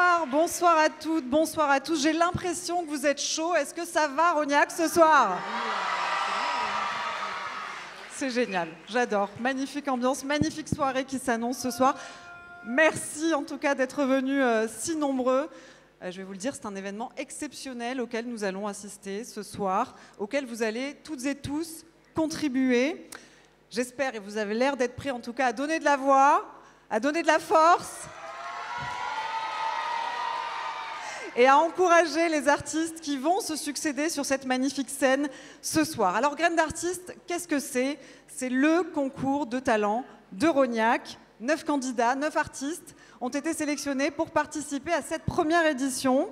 Bonsoir, bonsoir à toutes, bonsoir à tous. J'ai l'impression que vous êtes chaud. Est-ce que ça va, Rognac, ce soir? C'est génial, j'adore. Magnifique ambiance, magnifique soirée qui s'annonce ce soir. Merci en tout cas d'être venus si nombreux. Je vais vous le dire, c'est un événement exceptionnel auquel nous allons assister ce soir, auquel vous allez toutes et tous contribuer. J'espère, et vous avez l'air d'être prêts en tout cas, à donner de la voix, à donner de la force et à encourager les artistes qui vont se succéder sur cette magnifique scène ce soir. Alors, Graines d'artistes, qu'est-ce que c'est? C'est le concours de talent de Rognac. 9 candidats, 9 artistes ont été sélectionnés pour participer à cette première édition.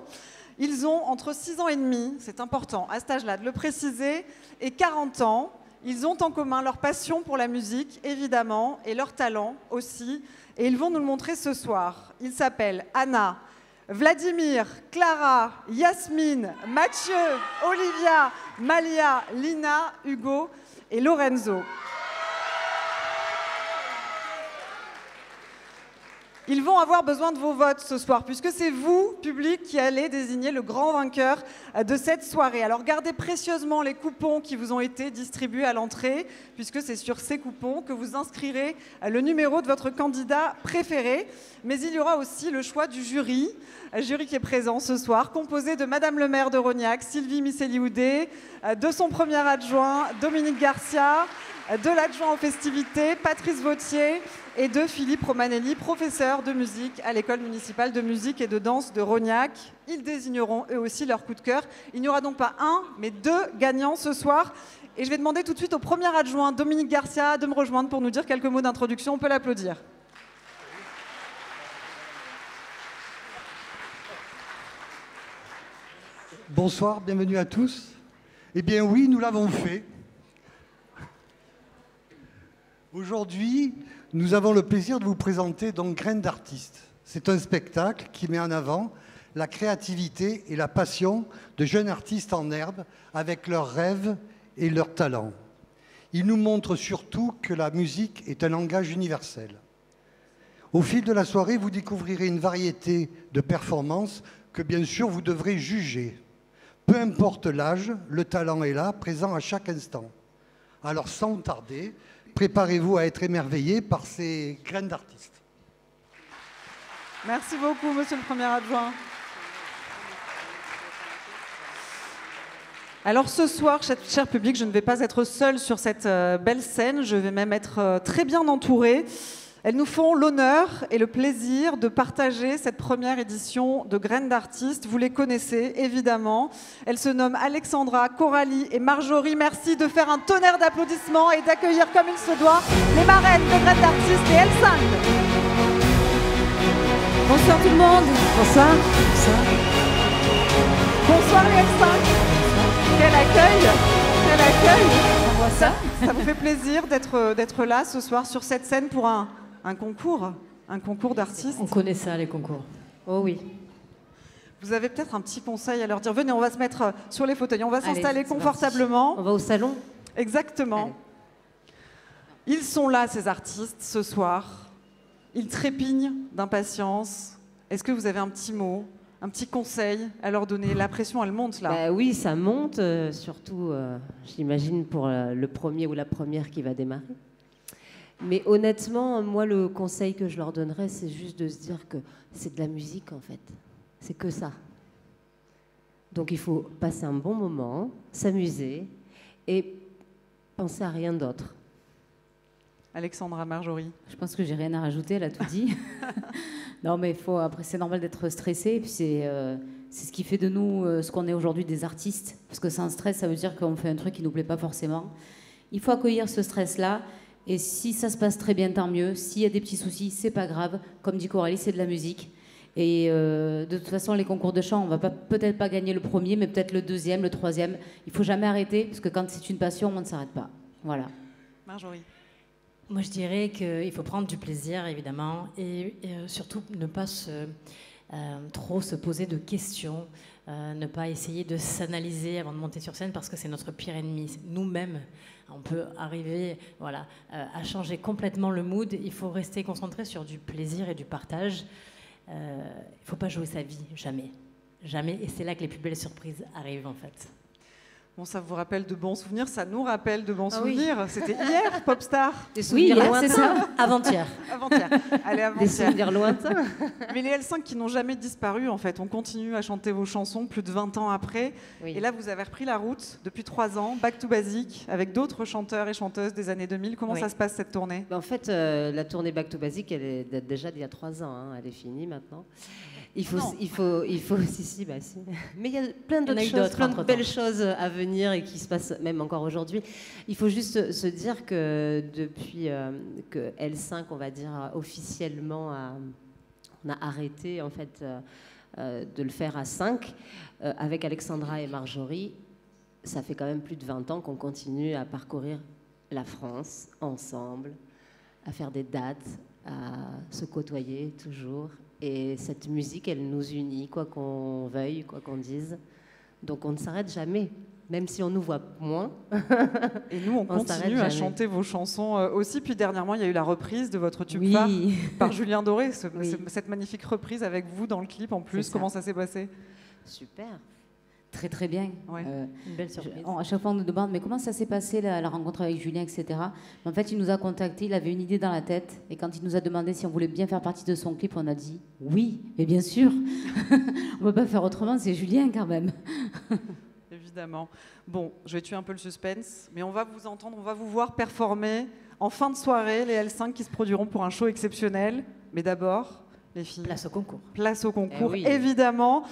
Ils ont entre 6 ans et demi, c'est important à cet âge-là de le préciser, et 40 ans. Ils ont en commun leur passion pour la musique, évidemment, et leur talent aussi. Et ils vont nous le montrer ce soir. Ils s'appellent Anna, Vladimir, Clara, Yasmine, Mathieu, Olivia, Malia, Lina, Hugo et Lorenzo. Ils vont avoir besoin de vos votes ce soir, puisque c'est vous, public, qui allez désigner le grand vainqueur de cette soirée. Alors gardez précieusement les coupons qui vous ont été distribués à l'entrée, puisque c'est sur ces coupons que vous inscrirez le numéro de votre candidat préféré. Mais il y aura aussi le choix du jury, un jury qui est présent ce soir, composé de Madame le maire de Rognac, Sylvie Misseli-Houdet, de son premier adjoint, Dominique Garcia, de l'adjoint aux festivités, Patrice Vautier, et de Philippe Romanelli, professeur de musique à l'école municipale de musique et de danse de Rognac. Ils désigneront eux aussi leur coup de cœur. Il n'y aura donc pas un, mais 2 gagnants ce soir. Et je vais demander tout de suite au premier adjoint, Dominique Garcia, de me rejoindre pour nous dire quelques mots d'introduction. On peut l'applaudir. Bonsoir, bienvenue à tous. Eh bien oui, nous l'avons fait. Aujourd'hui, nous avons le plaisir de vous présenter donc Graines d'artistes. C'est un spectacle qui met en avant la créativité et la passion de jeunes artistes en herbe avec leurs rêves et leurs talents. Il nous montre surtout que la musique est un langage universel. Au fil de la soirée, vous découvrirez une variété de performances que bien sûr vous devrez juger. Peu importe l'âge, le talent est là, présent à chaque instant. Alors sans tarder, préparez-vous à être émerveillés par ces graines d'artistes. Merci beaucoup, monsieur le premier adjoint. Alors ce soir, cher public, je ne vais pas être seule sur cette belle scène, je vais même être très bien entourée. Elles nous font l'honneur et le plaisir de partager cette première édition de Graines d'artistes. Vous les connaissez, évidemment. Elles se nomment Alexandra, Coralie et Marjorie. Merci de faire un tonnerre d'applaudissements et d'accueillir comme il se doit les marraines de Graines d'artistes et L5. Bonsoir tout le monde. Bonsoir. Bonsoir les L5. Quel accueil. Quel accueil. On voit ça. Ça vous fait plaisir d'être là ce soir sur cette scène pour un concours d'artistes. On connaît ça, les concours. Oh oui. Vous avez peut-être un petit conseil à leur dire. Venez, on va se mettre sur les fauteuils, on va s'installer confortablement. On va au salon. Exactement. Allez. Ils sont là, ces artistes, ce soir. Ils trépignent d'impatience. Est-ce que vous avez un petit mot, un petit conseil à leur donner? La pression, elle monte là. Bah oui, ça monte, surtout, j'imagine, pour le premier ou la première qui va démarrer. Mais honnêtement, moi, le conseil que je leur donnerais, c'est juste de se dire que c'est de la musique, en fait. C'est que ça. Donc, il faut passer un bon moment, s'amuser et penser à rien d'autre. Alexandra, Marjorie. Je pense que j'ai rien à rajouter, elle a tout dit. Non, mais après, c'est normal d'être stressé. Et puis c'est ce qui fait de nous ce qu'on est aujourd'hui, des artistes. Parce que sans stress, ça veut dire qu'on fait un truc qui nous plaît pas forcément. Il faut accueillir ce stress-là. Et si ça se passe très bien, tant mieux. S'il y a des petits soucis, c'est pas grave. Comme dit Coralie, c'est de la musique. Et de toute façon, les concours de chant, on va peut-être pas gagner le premier, mais peut-être le deuxième, le troisième. Il faut jamais arrêter, parce que quand c'est une passion, on ne s'arrête pas. Voilà. Marjorie. Moi, je dirais qu'il faut prendre du plaisir, évidemment, et surtout ne pas trop se poser de questions, ne pas essayer de s'analyser avant de monter sur scène, parce que c'est notre pire ennemi. Nous-mêmes, on peut arriver à changer complètement le mood. Il faut rester concentré sur du plaisir et du partage. il ne faut pas jouer sa vie, jamais. Jamais. Et c'est là que les plus belles surprises arrivent, en fait. Bon, ça vous rappelle de bons souvenirs, ça nous rappelle de bons Ah oui. souvenirs. C'était hier, Popstar. Des Oui, souvenirs c'est lointains. ça. Avant-hier. Avant-hier. Allez, Des avant-hier. souvenirs lointains. Mais les L5 qui n'ont jamais disparu, en fait, on continue à chanter vos chansons plus de 20 ans après. Oui. Et là, vous avez repris la route depuis 3 ans, Back to Basic, avec d'autres chanteurs et chanteuses des années 2000. Comment Oui. ça se passe cette tournée? En fait, la tournée Back to Basic, elle date déjà d'il y a 3 ans. Hein. Elle est finie maintenant. Il faut, si, bah si. Mais il y a plein Il y en a d'autres eu choses, d'autres plein de entre-temps. belles choses à venir et qui se passent même encore aujourd'hui. Il faut juste se dire que depuis que L5, on va dire officiellement, on a arrêté en fait de le faire à 5 avec Alexandra et Marjorie. Ça fait quand même plus de 20 ans qu'on continue à parcourir la France ensemble, à faire des dates, à se côtoyer toujours. Et cette musique, elle nous unit, quoi qu'on veuille, quoi qu'on dise. Donc on ne s'arrête jamais, même si on nous voit moins. Et nous, on On s'arrête continue à jamais. chanter vos chansons aussi. Puis dernièrement, il y a eu la reprise de votre tube Oui. phare par Julien Doré. Oui. Cette magnifique reprise avec vous dans le clip en plus. C'est ça. Comment ça s'est passé? Super. Très très bien. Ouais. Une belle surprise. À chaque fois on nous demande mais comment ça s'est passé la rencontre avec Julien, etc. Mais en fait il nous a contactés, il avait une idée dans la tête et quand il nous a demandé si on voulait bien faire partie de son clip, on a dit oui, mais bien sûr. On ne peut pas faire autrement, c'est Julien quand même. Évidemment. Bon, je vais tuer un peu le suspense, mais on va vous entendre, on va vous voir performer en fin de soirée, les L5 qui se produiront pour un show exceptionnel. Mais d'abord, les filles, Place au concours. place au concours, Eh oui. évidemment.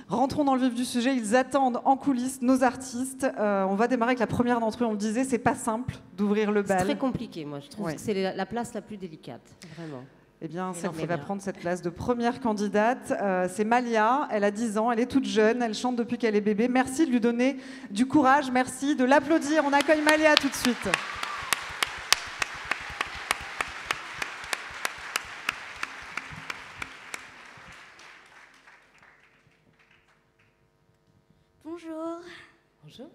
Rentrons dans le vif du sujet, ils attendent en coulisses nos artistes. On va démarrer avec la première d'entre eux, on le disait, c'est pas simple d'ouvrir le C'est très bal. compliqué, moi. Je trouve Ouais. que c'est la place la plus délicate, vraiment. Eh bien, celle non, qui mais va bien. prendre cette place de première candidate, c'est Malia. Elle a 10 ans, elle est toute jeune, elle chante depuis qu'elle est bébé. Merci de lui donner du courage, merci de l'applaudir. On accueille Malia tout de suite. Bonjour. Bonjour.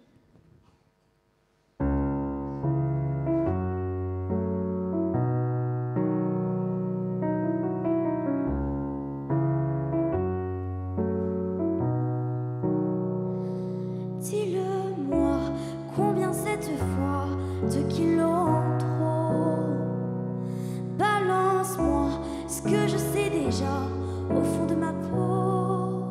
Dis-le-moi, combien cette fois de kilos en trop? Balance-moi ce que je sais déjà au fond de ma peau.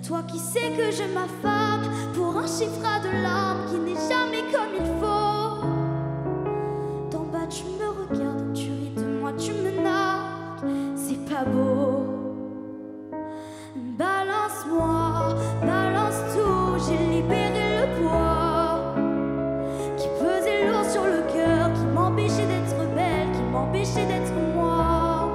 Toi qui sais que je m'affame pour un chiffre à de larmes qui n'est jamais comme il faut. D'en bas tu me regardes, tu ris de moi, tu me nargues, c'est pas beau. Balance-moi, balance tout, j'ai libéré le poids qui pesait lourd sur le cœur, qui m'empêchait d'être belle, qui m'empêchait d'être moi.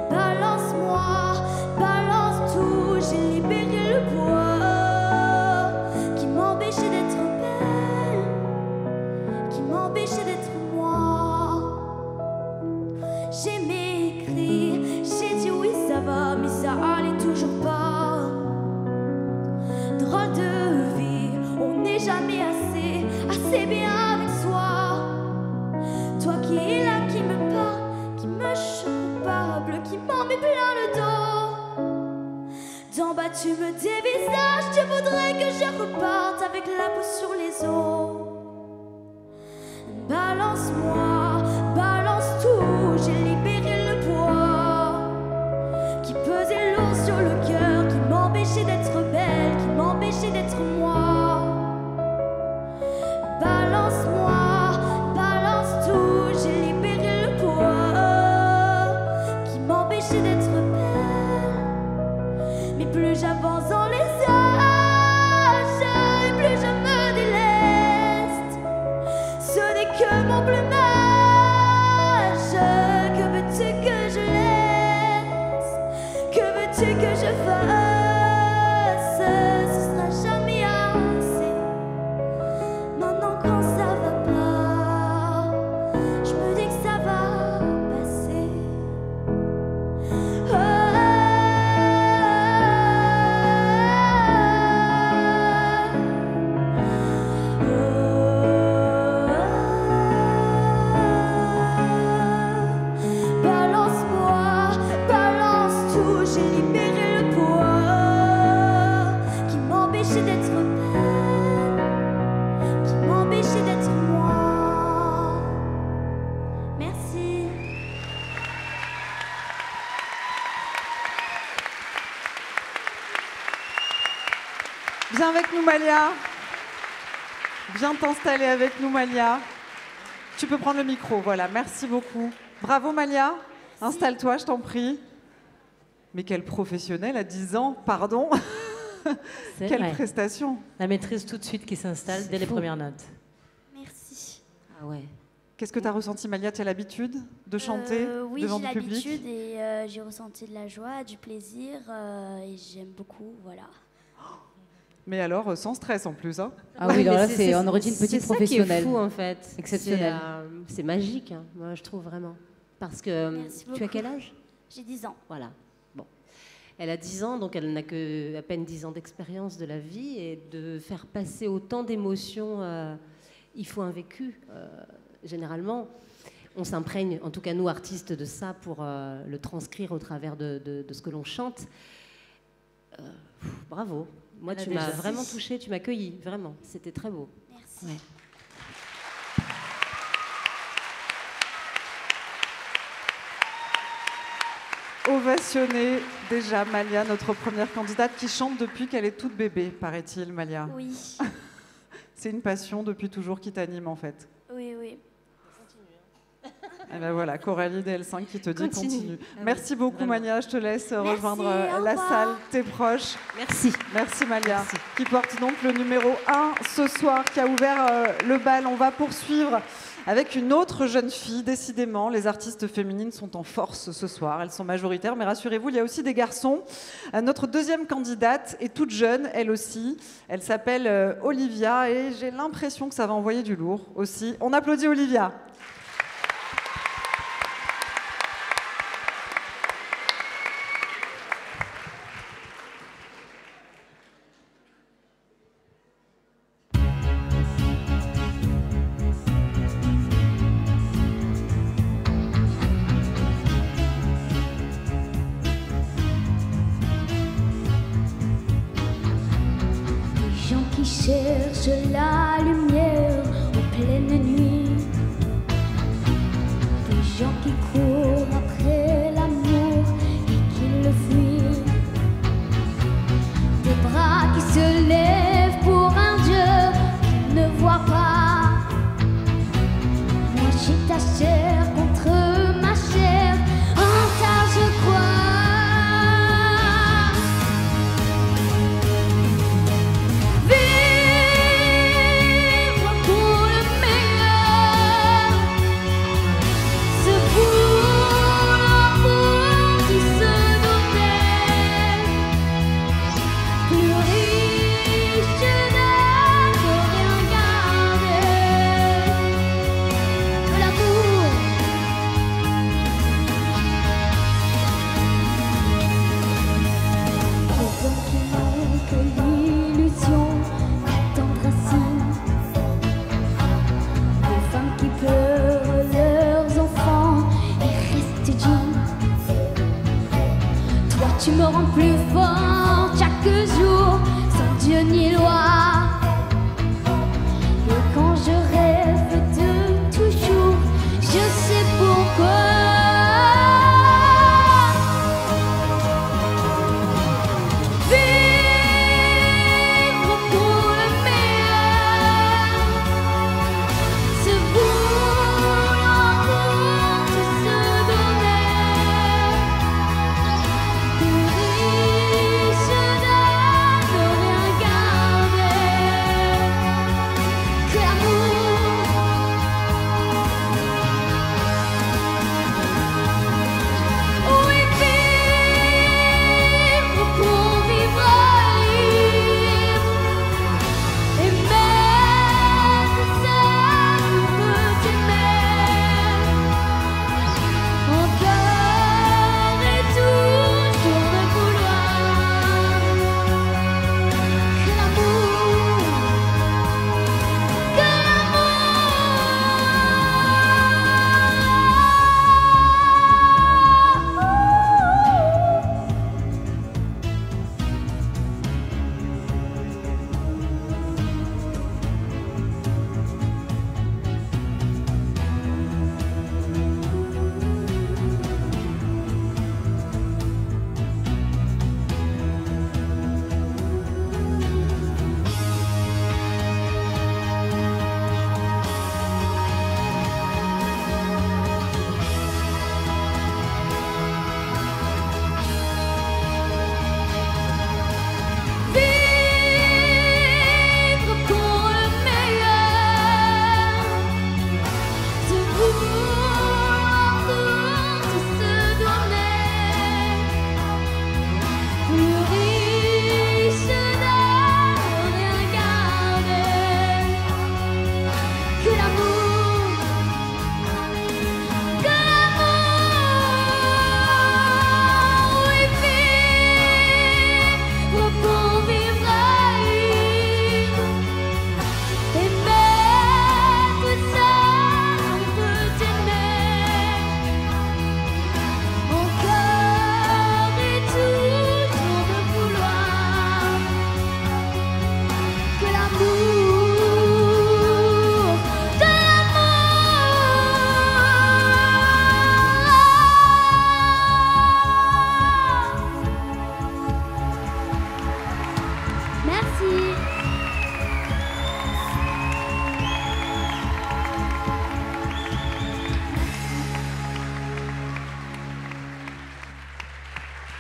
Balance-moi, balance tout, j'ai libéré le poids qui m'empêchait d'être belle, qui m'empêchait d'être moi. J'ai maigri, j'ai dit oui ça va, mais ça allait toujours pas. Drôle de vie, on n'est jamais assez, assez bien avec soi. Toi qui es là, qui me parle, qui me choque coupable, qui m'en met plein le dos. D'en bas tu me dévisages, tu voudrais que je reparte avec la peau sur les os. Balance-moi, balance tout, j'ai libéré le poids qui pesait lourd sur le cœur, qui m'empêchait d'être belle, qui m'empêchait d'être moi. Balance-moi, balance tout, j'ai libéré le poids qui m'empêchait d'être belle. Mais plus j'avance dans les âges, et plus je me déleste. Ce n'est que mon plumage. Que veux-tu que je laisse? Que veux-tu que je fasse? Ce sera jamais assez. Maintenant quand ça va pas, je me dis que ça va passer. Balance-moi, libérer le poids qui m'empêchait d'être belle, qui m'empêchait d'être moi. Merci. Viens avec nous, Malia. Viens t'installer avec nous, Malia. Tu peux prendre le micro, voilà. Merci beaucoup. Bravo, Malia. Installe-toi, je t'en prie. Mais quelle professionnelle à 10 ans, pardon. Quelle vrai. prestation. La maîtrise tout de suite qui s'installe dès les premières notes. Merci. Ah ouais. Qu'est-ce que tu as ressenti, Malia? Tu as l'habitude de chanter Oui, devant j'ai du public? l'habitude et j'ai ressenti de la joie, du plaisir et j'aime beaucoup, voilà. Mais alors, sans stress en plus. Hein. Ah oui, alors là, Mais on aurait dit une petite professionnelle. C'est ça qui est fou, en fait. Exceptionnel. C'est magique, hein, moi, je trouve vraiment. Parce que Merci tu as beaucoup. quel âge? J'ai 10 ans. Voilà. Bon. Elle a 10 ans, donc elle n'a que à peine 10 ans d'expérience de la vie. Et de faire passer autant d'émotions, il faut un vécu. Généralement, on s'imprègne, en tout cas nous, artistes, de ça pour le transcrire au travers de ce que l'on chante. Bravo. Moi, tu m'as vraiment touchée, tu m'as cueillie, vraiment. C'était très beau. Merci. Ouais. Ovationnée déjà, Malia, notre première candidate qui chante depuis qu'elle est toute bébé, paraît-il, Malia. Oui, C'est une passion depuis toujours qui t'anime en fait. oui, oui. Et ben voilà, Coralie DL5 qui te dit continue. Ah oui, Merci beaucoup, vraiment. Malia. Je te laisse rejoindre au la revoir. salle, tes proches. Merci. Merci, Malia, Merci. qui porte donc le numéro 1 ce soir, qui a ouvert le bal. On va poursuivre avec une autre jeune fille. Décidément, les artistes féminines sont en force ce soir. Elles sont majoritaires, mais rassurez-vous, il y a aussi des garçons. Notre deuxième candidate est toute jeune, elle aussi. Elle s'appelle Olivia et j'ai l'impression que ça va envoyer du lourd aussi. On applaudit Olivia. Des gens qui cherchent la lumière en pleine nuit. Des gens qui courent après l'amour et qui le fuient. Des bras qui se lèvent pour un Dieu qu'ils ne voient pas. Moi j'ai ta chair contre ma chair, en ça je crois. Vivre pour le meilleur, c'est pour l'amour qui se donnait, plus riche de rien garder, de l'amour. Les hommes qui n'ont que l'illusion d'attendre ainsi, les femmes qui pleurent leurs enfants et restent dignes. Toi tu me rends plus fort chaque jour, sans Dieu ni loi. Et quand je rêve de toujours, je sais pourquoi. Vivre pour le meilleur, c'est pour l'amour qui se donnait, plus riche de rien garder,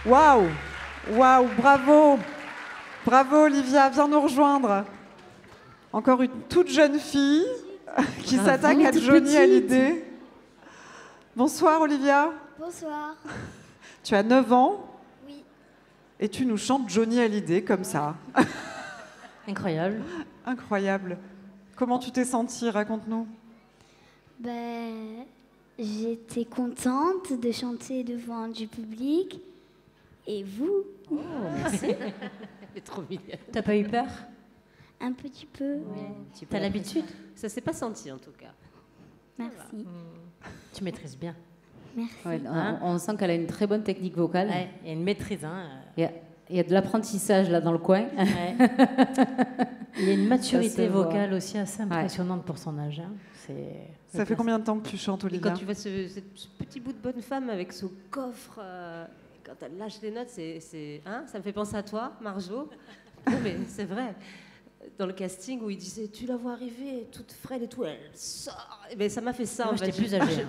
Waouh! Waouh! Bravo! Bravo Olivia, viens nous rejoindre. Encore une toute jeune fille qui s'attaque à Johnny Hallyday. Bonsoir Olivia. Bonsoir. Tu as 9 ans. Oui. Et tu nous chantes Johnny Hallyday comme ça. Incroyable. Incroyable. Comment tu t'es sentie? Raconte-nous. Ben, j'étais contente de chanter devant du public. Et vous? Oh, merci. Elle est trop mignonne. T'as pas eu peur? Un petit peu. T'as l'habitude? Ça s'est pas senti en tout cas. Merci. Tu maîtrises bien. Merci. Ouais, on sent qu'elle a une très bonne technique vocale. Ouais, il y a une maîtrise. Hein. Il y a de l'apprentissage là dans le coin. Ouais. Il y a une maturité Ça se voit. vocale aussi assez impressionnante pour son âge. Hein. Ça fait combien de temps que tu chantes, Et Olivia? quand tu vois ce petit bout de bonne femme avec ce coffre, quand elle lâche les notes, hein, ça me fait penser à toi, Marjo. Non, mais c'est vrai. Dans le casting où il disait tu la vois arriver toute frêle et tout, elle sort. Et ben, ça m'a fait ça. Moi, en fait. j'étais plus âgée.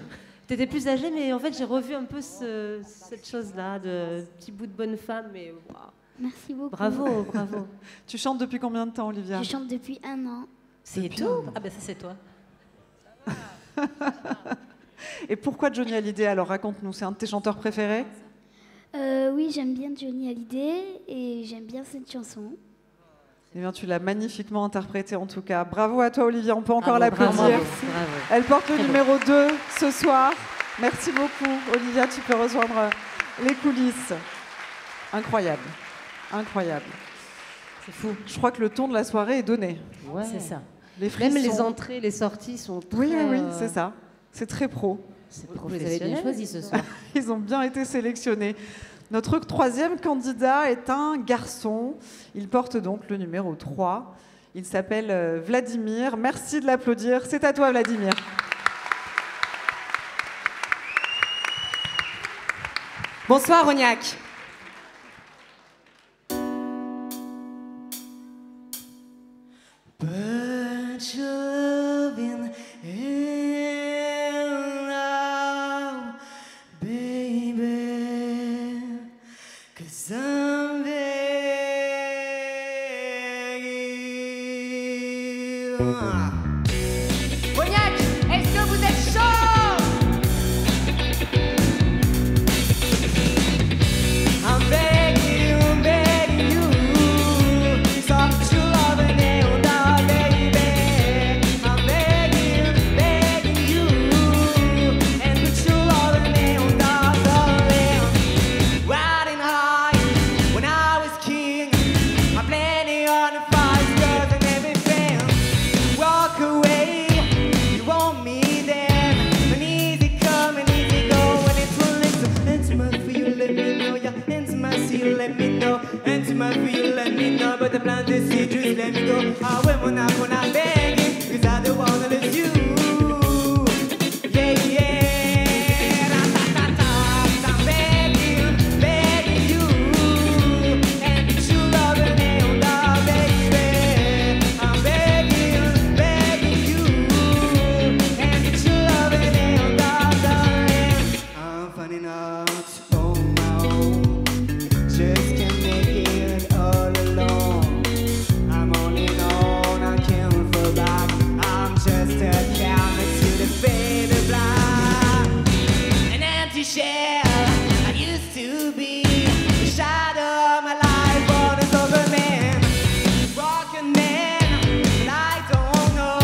T'étais plus âgée, mais en fait j'ai revu un peu cette chose-là de petit bout de bonne femme. Mais waouh. Merci beaucoup. Bravo, bravo. Tu chantes depuis combien de temps, Olivia? Je chante depuis 1 an. C'est Depuis tout? un an. Ah ben ça c'est toi. Et pourquoi Johnny Hallyday? Alors raconte-nous, c'est un de tes chanteurs préférés? Oui, j'aime bien Johnny Hallyday et j'aime bien cette chanson. Eh bien, tu l'as magnifiquement interprétée en tout cas. Bravo à toi, Olivia. On peut encore Bravo, l'applaudir. bravo, bravo. Elle porte le Très numéro 2 ce soir. Merci beaucoup, Olivia. Tu peux rejoindre les coulisses. Incroyable. Incroyable. C'est fou. Je crois que le ton de la soirée est donné. Ouais. C'est ça. Les frissons. Même les entrées, les sorties sont très... Oui, oui, oui, c'est ça. C'est très pro. C'est Vous les avez bien professionnel. choisis ce soir. Ils ont bien été sélectionnés. Notre troisième candidat est un garçon. Il porte donc le numéro 3. Il s'appelle Vladimir. Merci de l'applaudir. C'est à toi, Vladimir. Bonsoir, Rognac. Put your loving hand out, baby, 'cause I'm begging. Rognac, est-ce que vous êtes chaud? I'm begging you, stop your loving and down, baby. I'm begging you, and put your loving and down, darling. Riding high when I was king, I'm planning on the five stars and everything. Walk away, you want me then. An easy come and easy go, and it's one little intimate for you, let me know. Yeah, intimacy, you let me know. Intimate for you, let me know. But the plan to see, just let me go. I went when I'm begging, 'cause I don't wanna lose you. Yeah, yeah. Da-da-da-da. I'm begging you, and put your loving hand out, baby. I'm begging you, and put your loving hand out, darling. I'm finding out on my own, just can't make it all alone. I'm on and on, I can't fall back. I'm just a counter to the faded blind. An empty shell I used to be, the shadow of my life on a sober man. Broken man, but I don't know.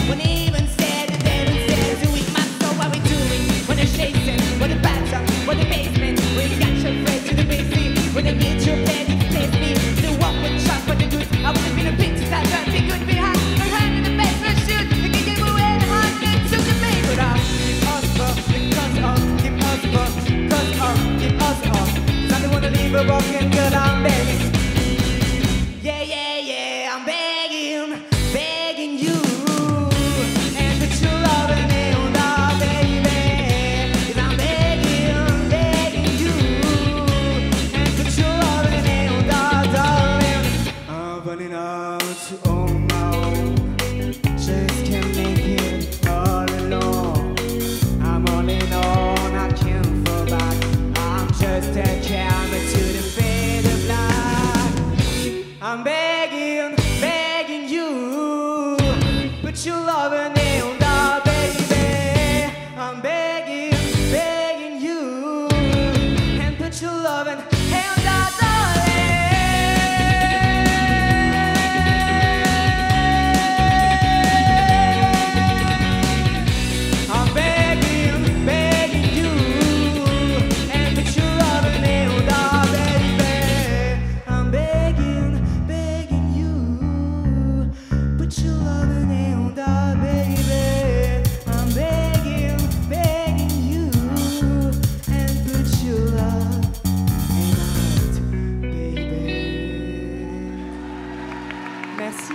When even said it, they even said to eat my soul. What we doing? When they're chasing, when the bathtub, when the basement, when you got your friend to the basement, when they get your bed, you can place me. The walk with trust, but the goods. I would have been a bitch, that don't be good behind. My hand in the best, let's shoot. They can give away the heart, then took the bait. But I'm impossible, because of, impossible, because of, impossible. 'Cause I don't wanna leave a broken girl, I'm begging. Yeah, yeah, yeah, I'm begging you. And put your loving hand out, baby. 'Cause I'm begging you. And put your loving hand out, darling. I'm running out on my own. Just can't make it all alone. I'm all in on, I can't fall back. I'm just a camera to Merci.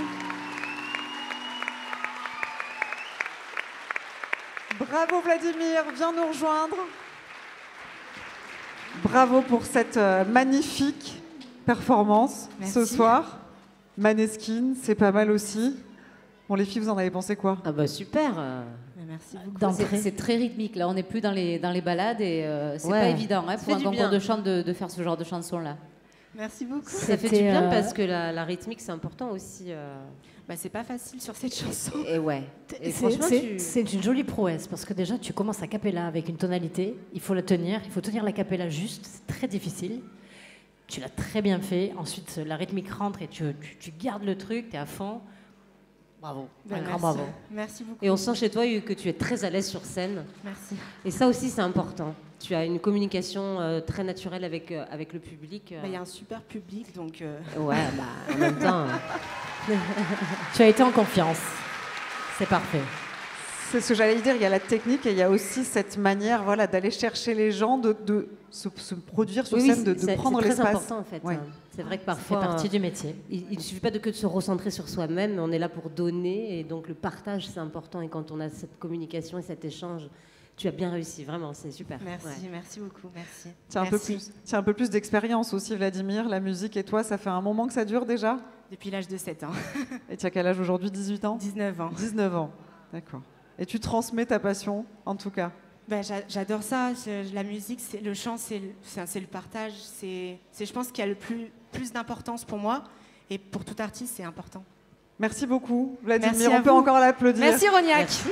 Bravo Vladimir, viens nous rejoindre. Bravo pour cette magnifique performance ce Merci. soir. Maneskin, c'est pas mal aussi. Bon, les filles, vous en avez pensé quoi? Ah bah super. Merci beaucoup. C'est très rythmique. Là, on n'est plus dans les balades et c'est Ouais. pas évident hein, Ça pour fait un du concours bien. de chant de faire ce genre de chanson-là. Merci beaucoup. Ça fait du C'était, bien parce que la rythmique, c'est important aussi. Bah, c'est pas facile sur cette chanson. Et ouais. Et C'est- franchement, c'est c'est une jolie prouesse parce que déjà tu commences a cappella avec une tonalité, il faut la tenir, il faut tenir la cappella juste, c'est très difficile. Tu l'as très bien fait, ensuite la rythmique rentre et tu gardes le truc, tu es à fond. Bravo, Bah, un grand merci. bravo. Merci beaucoup. Et on sent chez toi que tu es très à l'aise sur scène. Merci. Et ça aussi, c'est important. Tu as une communication très naturelle avec le public. Bah, il y a un super public, donc... Ouais, bah, en même temps. Tu as été en confiance, c'est parfait. C'est ce que j'allais dire, il y a la technique et il y a aussi cette manière voilà, d'aller chercher les gens, de se produire sur Oui, scène, de prendre c'est très l'espace. important en fait. Ouais. C'est vrai que Ça fait parfois, partie du métier. il ne suffit pas que de se recentrer sur soi-même, mais on est là pour donner et donc le partage c'est important. Et quand on a cette communication et cet échange, tu as bien réussi, vraiment, c'est super. Merci, Ouais. merci beaucoup, merci. Tiens, un peu plus d'expérience aussi, Vladimir. La musique et toi, ça fait un moment que ça dure déjà? Depuis l'âge de 7 ans. Et tu as quel âge aujourd'hui? 18 ans? 19 ans. 19 ans, d'accord. Et tu transmets ta passion, en tout cas. Ben, j'adore ça. La musique, le chant, c'est le partage. Je pense qu'il y a le plus d'importance pour moi. Et pour tout artiste, c'est important. Merci beaucoup, Vladimir. Merci à On peut vous. encore l'applaudir. Merci, Rognac. Merci.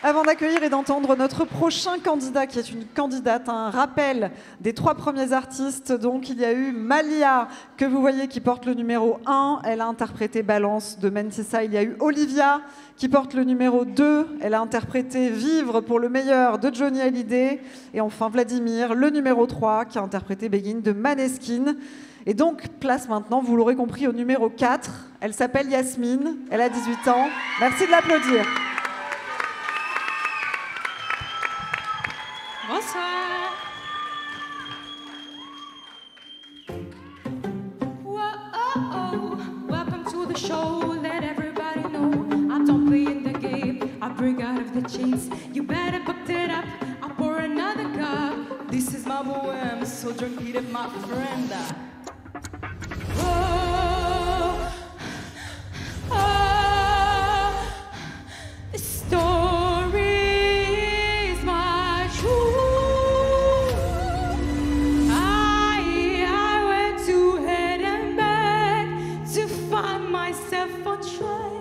Avant d'accueillir et d'entendre notre prochain candidat, qui est une candidate, un rappel des 3 premiers artistes. Donc, il y a eu Malia, que vous voyez, qui porte le numéro 1. Elle a interprété Balance de Mentissa. Il y a eu Olivia, qui porte le numéro 2. Elle a interprété Vivre pour le meilleur de Johnny Hallyday. Et enfin, Vladimir, le numéro 3, qui a interprété Begin de Maneskin. Et donc, place maintenant, vous l'aurez compris, au numéro 4. Elle s'appelle Yasmine. Elle a 18 ans. Merci de l'applaudir. Bonsoir. Whoa, welcome to the show. Let everybody know I don't play in the game. I break out of the chains. You better put it up. I'll pour another cup. This is my bohem, so drink it, my friend. Oh, oh, this story is my truth. I went to head and back to find myself on track.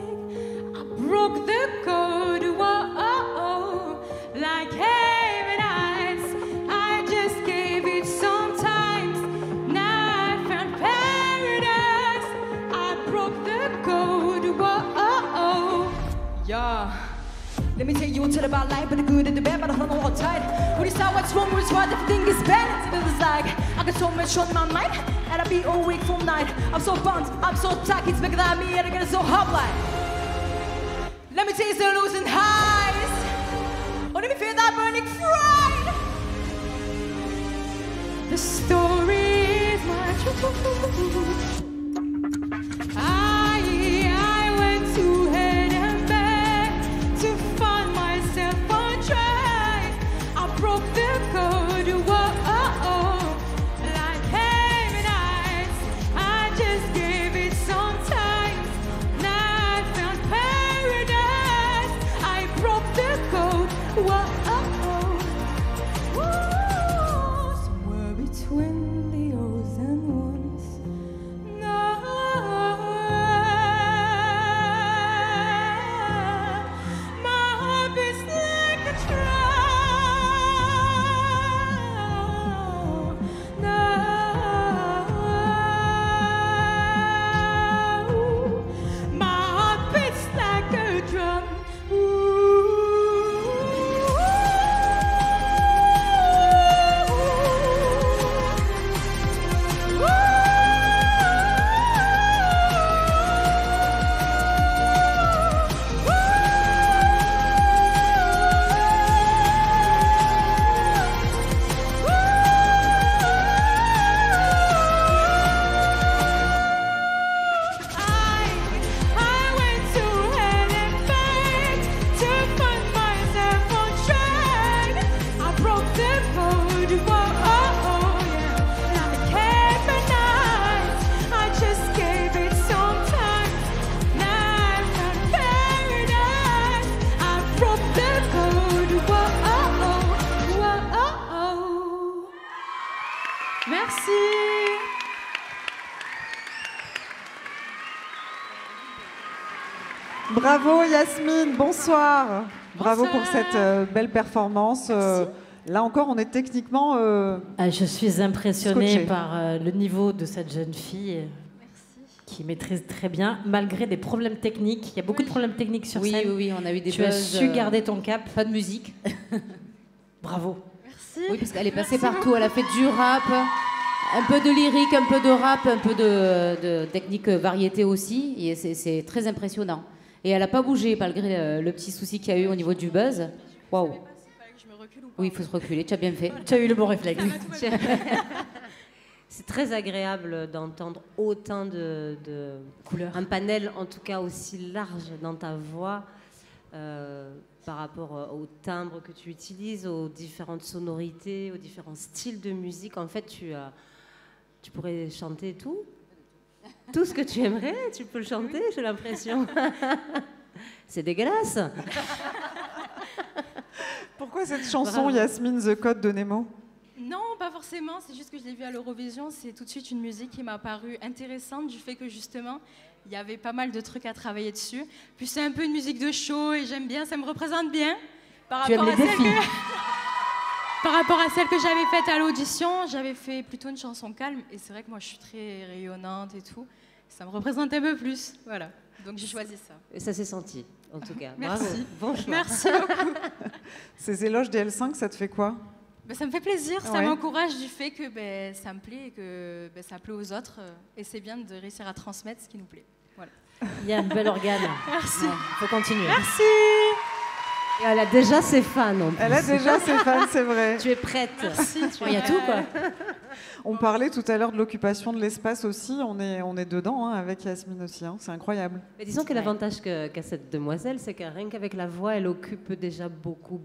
I broke the code, whoa, like heaven eyes. I just gave it some time. Now I found paradise. I broke the code, whoa, yeah. Let me tell you a tale about life, but the good and the bad, but I don't know how tight. When you saw what's wrong, what's right, everything is bad. It was like I got so much on my mind, and I be awake from night. I'm so pumped, I'm so tight, it's bigger than me, and I get so hot like. Let me taste the losing highs. Oh, let me feel that burning fright. The story is my truth. I went to head and back to find myself on track. I broke the code, whoa, like heaven eyes. I just gave it some time. Now I found paradise. I broke the code, whoa, somewhere between the O's and ones. food. Whoa, oh, oh, yeah. And I can't for nights. I just gave it some time. Now I'm in paradise. I broke the code. Whoa, oh, oh, whoa, oh, oh. Merci. Bravo Yasmine, bonsoir. Bravo pour cette belle performance. Là encore, on est techniquement... Je suis impressionnée Scotché. par le niveau de cette jeune fille qui maîtrise très bien, malgré des problèmes techniques. Il y a beaucoup de problèmes techniques sur Oui, scène. oui, oui, on a eu des Tu as buzz, su garder ton cap. Pas de musique. Bravo. Oui, parce qu'elle est passée partout. Elle a fait du rap, un peu de lyrique, un peu de rap, un peu de technique variété aussi. Et c'est très impressionnant. Et elle n'a pas bougé malgré le petit souci qu'il y a eu au niveau du buzz. Waouh. Oui, il faut se reculer. Tu as bien fait. Tu as eu le bon réflexe. C'est très agréable d'entendre autant de Couleurs. un panel en tout cas aussi large dans ta voix par rapport au timbre que tu utilises, aux différentes sonorités, aux différents styles de musique. En fait, tu pourrais chanter tout ce que tu aimerais, tu peux le chanter, j'ai l'impression. C'est dégueulasse. Pourquoi cette chanson, Bravo. Yasmine, The Code de Nemo? Non, pas forcément. C'est juste que je l'ai vu à l'Eurovision. C'est tout de suite une musique qui m'a paru intéressante du fait que justement, il y avait pas mal de trucs à travailler dessus. Puis c'est un peu une musique de show et j'aime bien, ça me représente bien. Par Tu aimes rapport les à celle défis. Par rapport à celle que j'avais faite à l'audition, j'avais fait plutôt une chanson calme. Et c'est vrai que moi, je suis très rayonnante et tout. Ça me représente un peu plus. Voilà. Donc j'ai choisi ça. Et ça s'est senti, en tout cas. Merci. Bravo. Bon choix. Merci beaucoup. Ces éloges des L5, ça te fait quoi? Ben, ça me fait plaisir, ça Ouais. m'encourage du fait que ça me plaît et que ça plaît aux autres. Et c'est bien de réussir à transmettre ce qui nous plaît. Voilà. Il y a un bel organe. Merci. Il faut continuer. Merci. Et elle a déjà ses fans en plus. Elle a déjà ses fans, c'est vrai. Tu es prête. Il y a tout, quoi. On parlait tout à l'heure de l'occupation de l'espace aussi. On est dedans hein, avec Yasmine aussi. Hein. C'est incroyable. Mais disons que l'avantage qu'a cette demoiselle, c'est que rien qu'avec la voix, elle occupe déjà beaucoup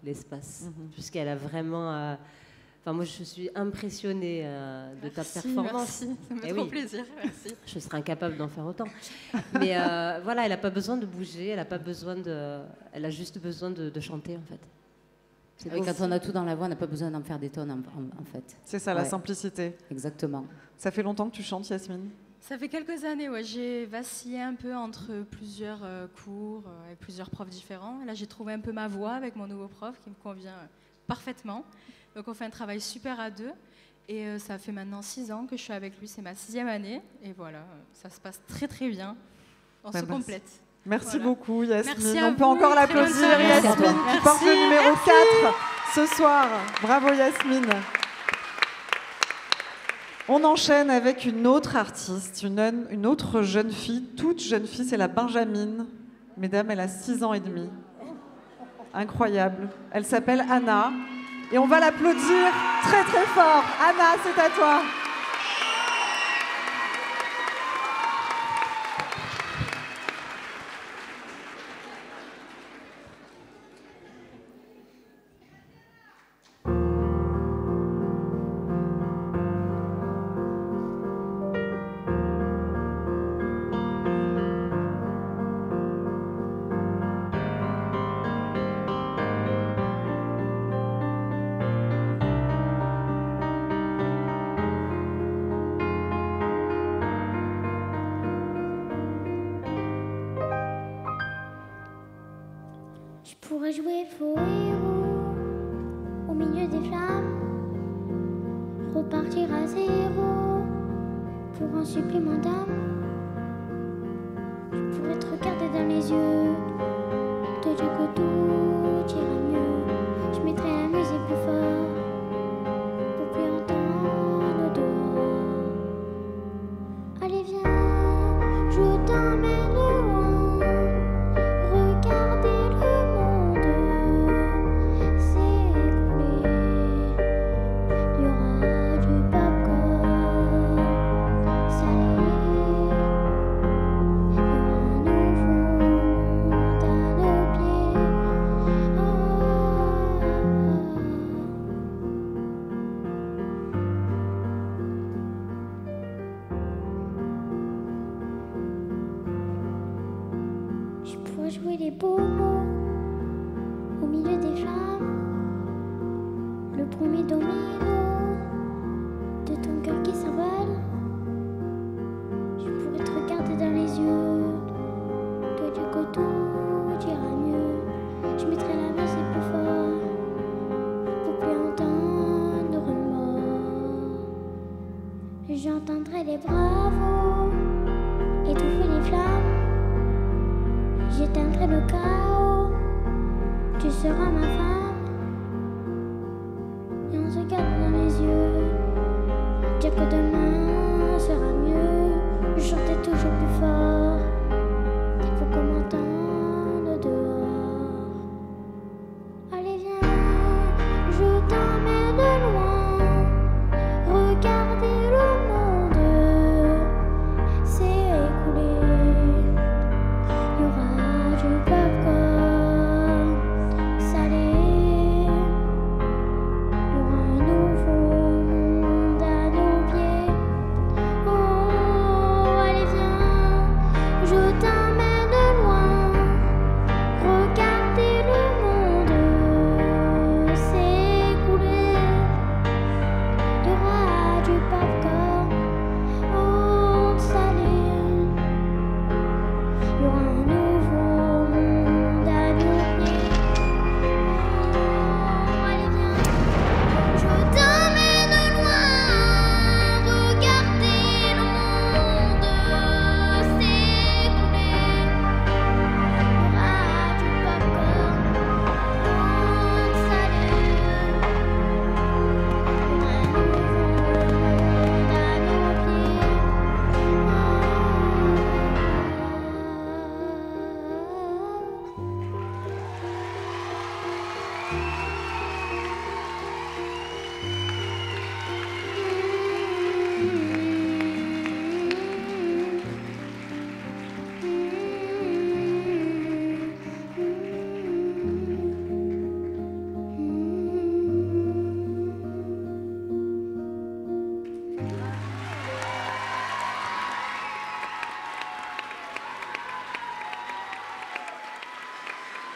l'espace. Puisqu'elle a vraiment... Enfin, moi, je suis impressionnée de ta performance. Merci, ça me fait Eh trop oui. plaisir. Merci. Je serais incapable d'en faire autant. Mais voilà, elle n'a pas besoin de bouger, elle a juste besoin de chanter, en fait. C'est Oui, beau. quand on a tout dans la voix, on n'a pas besoin d'en faire des tonnes, en fait. C'est ça, la Ouais. simplicité. Exactement. Ça fait longtemps que tu chantes, Yasmine? Ça fait quelques années, ouais. J'ai vacillé un peu entre plusieurs cours avec plusieurs profs différents. Et là, j'ai trouvé un peu ma voix avec mon nouveau prof qui me convient parfaitement. Donc, on fait un travail super à deux. Et ça fait maintenant 6 ans que je suis avec lui. C'est ma 6e année. Et voilà, ça se passe très, très bien. On Bah, se merci. complète. Merci Voilà. beaucoup, Yasmine. Merci à On peut vous, encore très bonne l'applaudir, soirée. Merci à Yasmine, toi. qui porte le Merci, numéro merci. 4 ce soir. Bravo, Yasmine. On enchaîne avec une autre artiste, une autre jeune fille, toute jeune fille, c'est la Benjamine. Mesdames, elle a 6 ans et demi. Incroyable. Elle s'appelle Anna. Et on va l'applaudir très très fort. Anna, c'est à toi. Je pourrais jouer faux héros au milieu des flammes, repartir à zéro pour un supplément d'âme. Je pourrais te regarder dans les yeux, te dire que tout ira mieux. Je mettrai la musique plus fort pour plus entendre dehors. Allez viens, je t'emmène loin. Regardez le monde s'écouler. Il y aura du popcorn salé. Il y aura un nouveau monde à nos pieds. premier domino de ton cœur qui s'envole. Je pourrais te regarder dans les yeux, te dire que tout ira mieux. Je mettrai la musique plus fort pour plus entendre de remords. J'entendrai les bravos étouffer les flammes. J'éteindrai le chaos, tu seras ma femme. Et on se regarde dans les yeux, dire que demain sera mieux. Je chantais toujours plus fort, faut qu'on m'entende dehors. Allez viens, je t'emmène loin, regardez le monde s'est écoulé. Il y aura du popcorn salé, il y aura un nouveau monde à nos pieds. Oh, allez viens, je t'emmène loin, regardez le monde s'écouler. Il y aura du popcorn salé, il y aura un nouveau monde à nos pieds. Oh, allez viens, je t'emmène loin, regardez le monde s'écouler. Il y aura du popcorn salé, il y aura un nouveau monde à nos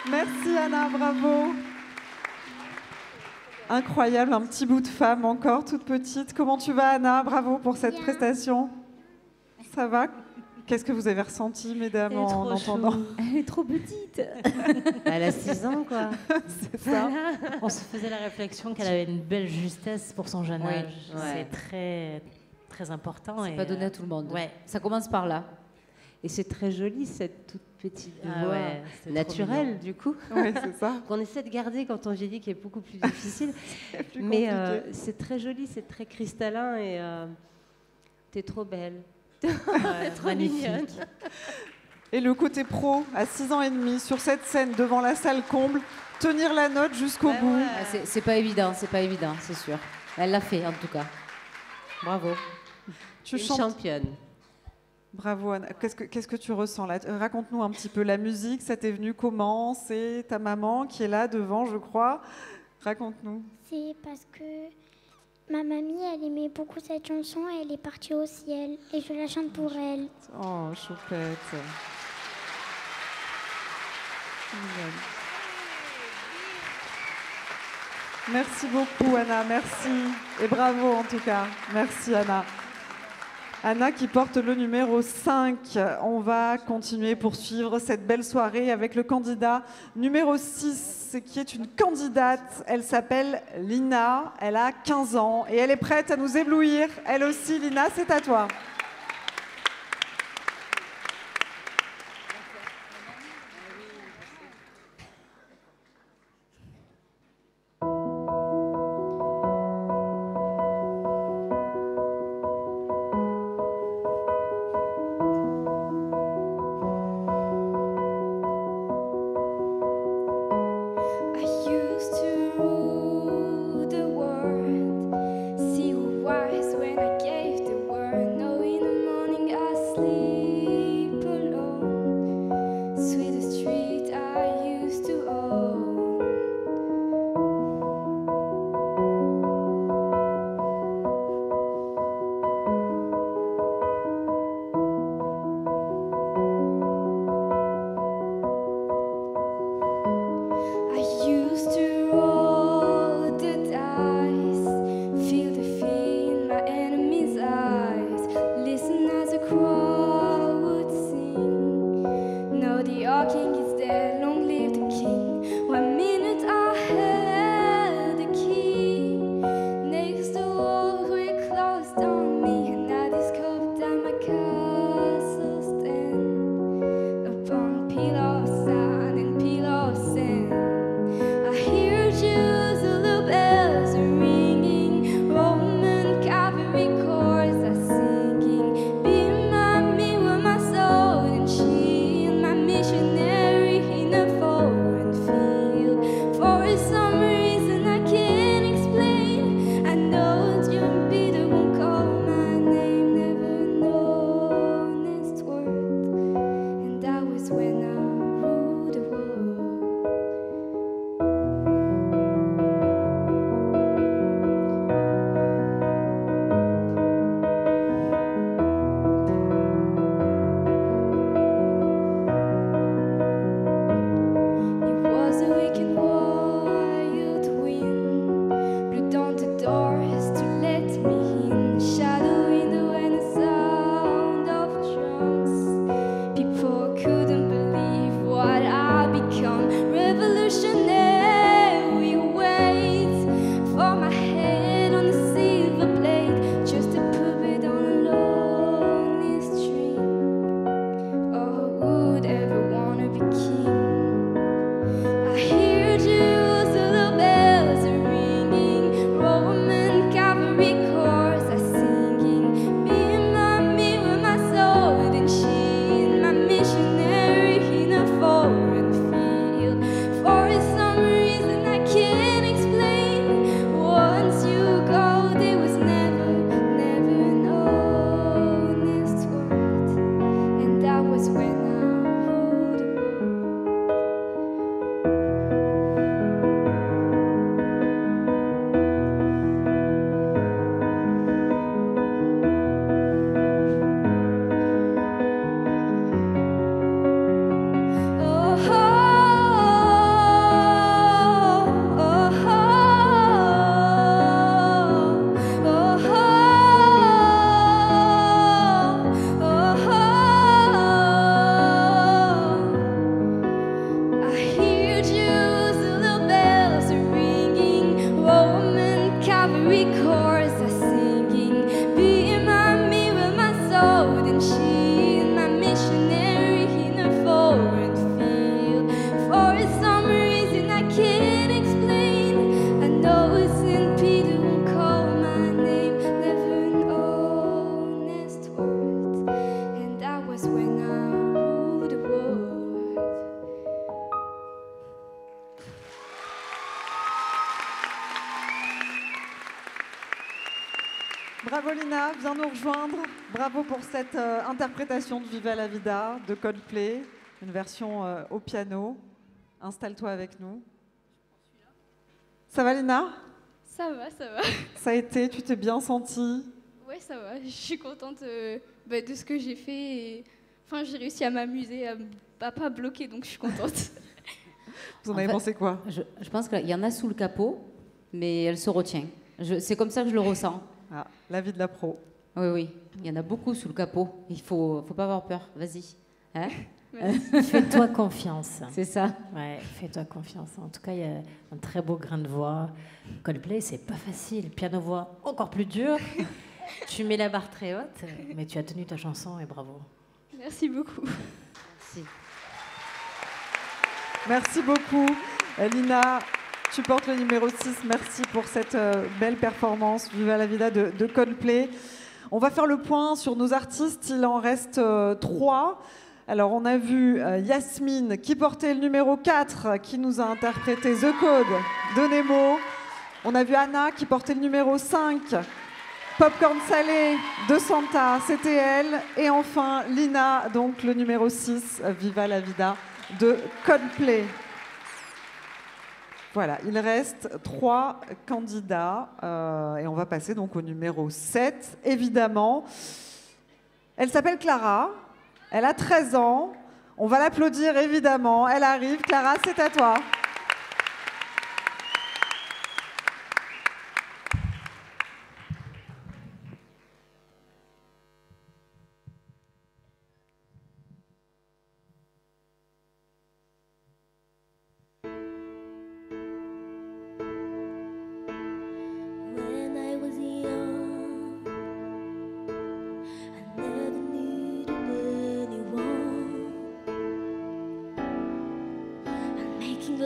Merci Anna, bravo. Incroyable, un petit bout de femme encore, toute petite. Comment tu vas Anna? Bravo pour cette Bien. prestation. Ça va? Qu'est-ce que vous avez ressenti, mesdames, Elle est en trop entendant? chou. Elle est trop petite. Elle a 6 ans, quoi. C'est ça. On se faisait la réflexion qu'elle avait une belle justesse pour son jeune Oui, âge. ouais. C'est très, très important. C'est et, pas donné à tout le monde. Ouais. Ça commence par là. Et c'est très joli, cette toute petite Ah voix ouais, c'est trop naturelle, mignon. du coup. Oui, c'est ça. Qu'on essaie de garder quand on vieillit, qui est beaucoup plus difficile. C'est plus Mais compliqué. c'est très joli, c'est très cristallin et t'es trop belle. Ouais, Trop magnifique. mignonne. Et le côté pro, à 6 ans et demi, sur cette scène, devant la salle comble, tenir la note jusqu'au Ouais, bout. ouais. Ah, c'est pas évident, c'est sûr. Elle l'a fait en tout cas. Bravo. Tu Une chantes. championne. Bravo Anna. Qu'est-ce que tu ressens là? Raconte-nous un petit peu la musique, ça t'est venu comment? C'est ta maman qui est là devant, je crois. Raconte-nous. C'est parce que ma mamie, elle aimait beaucoup cette chanson et elle est partie au ciel. Et je la chante pour elle. Oh, choupette. Génial. Merci beaucoup Anna, merci. Et bravo en tout cas. Merci Anna. Anna qui porte le numéro 5. On va continuer, poursuivre cette belle soirée avec le candidat numéro 6, qui est une candidate. Elle s'appelle Lina, elle a 15 ans et elle est prête à nous éblouir. Elle aussi, Lina, c'est à toi. I used to rule the world, see who was when I gave the word. No, doors to let me in. Shadow window and the sound of drums. People couldn't believe what I become. Revolutionary, we wait for my head on the silver blade, just to put it on a lonely string. Oh, who would ever wanna be king? I hear Jerusalem bells are ringing, Roman cavalry chorus are singing. Me and my me with my sword and shield, my missionary in a foreign field. For some reason I can't explain, once you go there was never, never an honest word. And that was when I ruled the world. I hear Jerusalem bells are ringing, Roman cavalry chorus are singing. Be my me with my sword and shield, my missionary in a foreign field. For some reason I can't explain, I know St. Peter won't call my name. Never an honest word, and that was when I ruled the world. Bravo Lina, viens nous rejoindre. Bravo pour cette interprétation de Viva la Vida de Coldplay, une version au piano. Installe-toi avec nous. Ça va Lina? Ça va, ça va. Ça a été, tu t'es bien sentie? Ouais, ça va. Je suis contente de ce que j'ai fait. Et... Enfin, j'ai réussi à m'amuser, à pas bloquer, donc je suis contente. Vous en avez pensé quoi? Je pense qu'il y en a sous le capot, mais elle se retient. C'est comme ça que je le ressens. Ah, la vie de la pro. Oui, oui. Il y en a beaucoup sous le capot. Il faut pas avoir peur. Vas-y. Hein? Fais-toi confiance. C'est ça. Ouais, fais-toi confiance. En tout cas, il y a un très beau grain de voix. Coldplay, c'est pas facile. Piano-voix, encore plus dur. Tu mets la barre très haute, mais tu as tenu ta chanson et bravo. Merci beaucoup. Merci. Merci beaucoup Lina. Tu portes le numéro 6. Merci pour cette belle performance. Viva la Vida de Coldplay. On va faire le point sur nos artistes. Il en reste 3. Alors, on a vu Yasmine qui portait le numéro 4, qui nous a interprété The Code de Nemo. On a vu Anna qui portait le numéro 5, Popcorn Salé de Santa, c'était elle. Et enfin, Lina, donc le numéro 6, Viva la Vida de Coldplay. Voilà, il reste 3 candidats et on va passer donc au numéro 7, évidemment. Elle s'appelle Clara, elle a 13 ans. On va l'applaudir, évidemment. Elle arrive. Clara, c'est à toi. When I was young, I never needed anyone. I'm making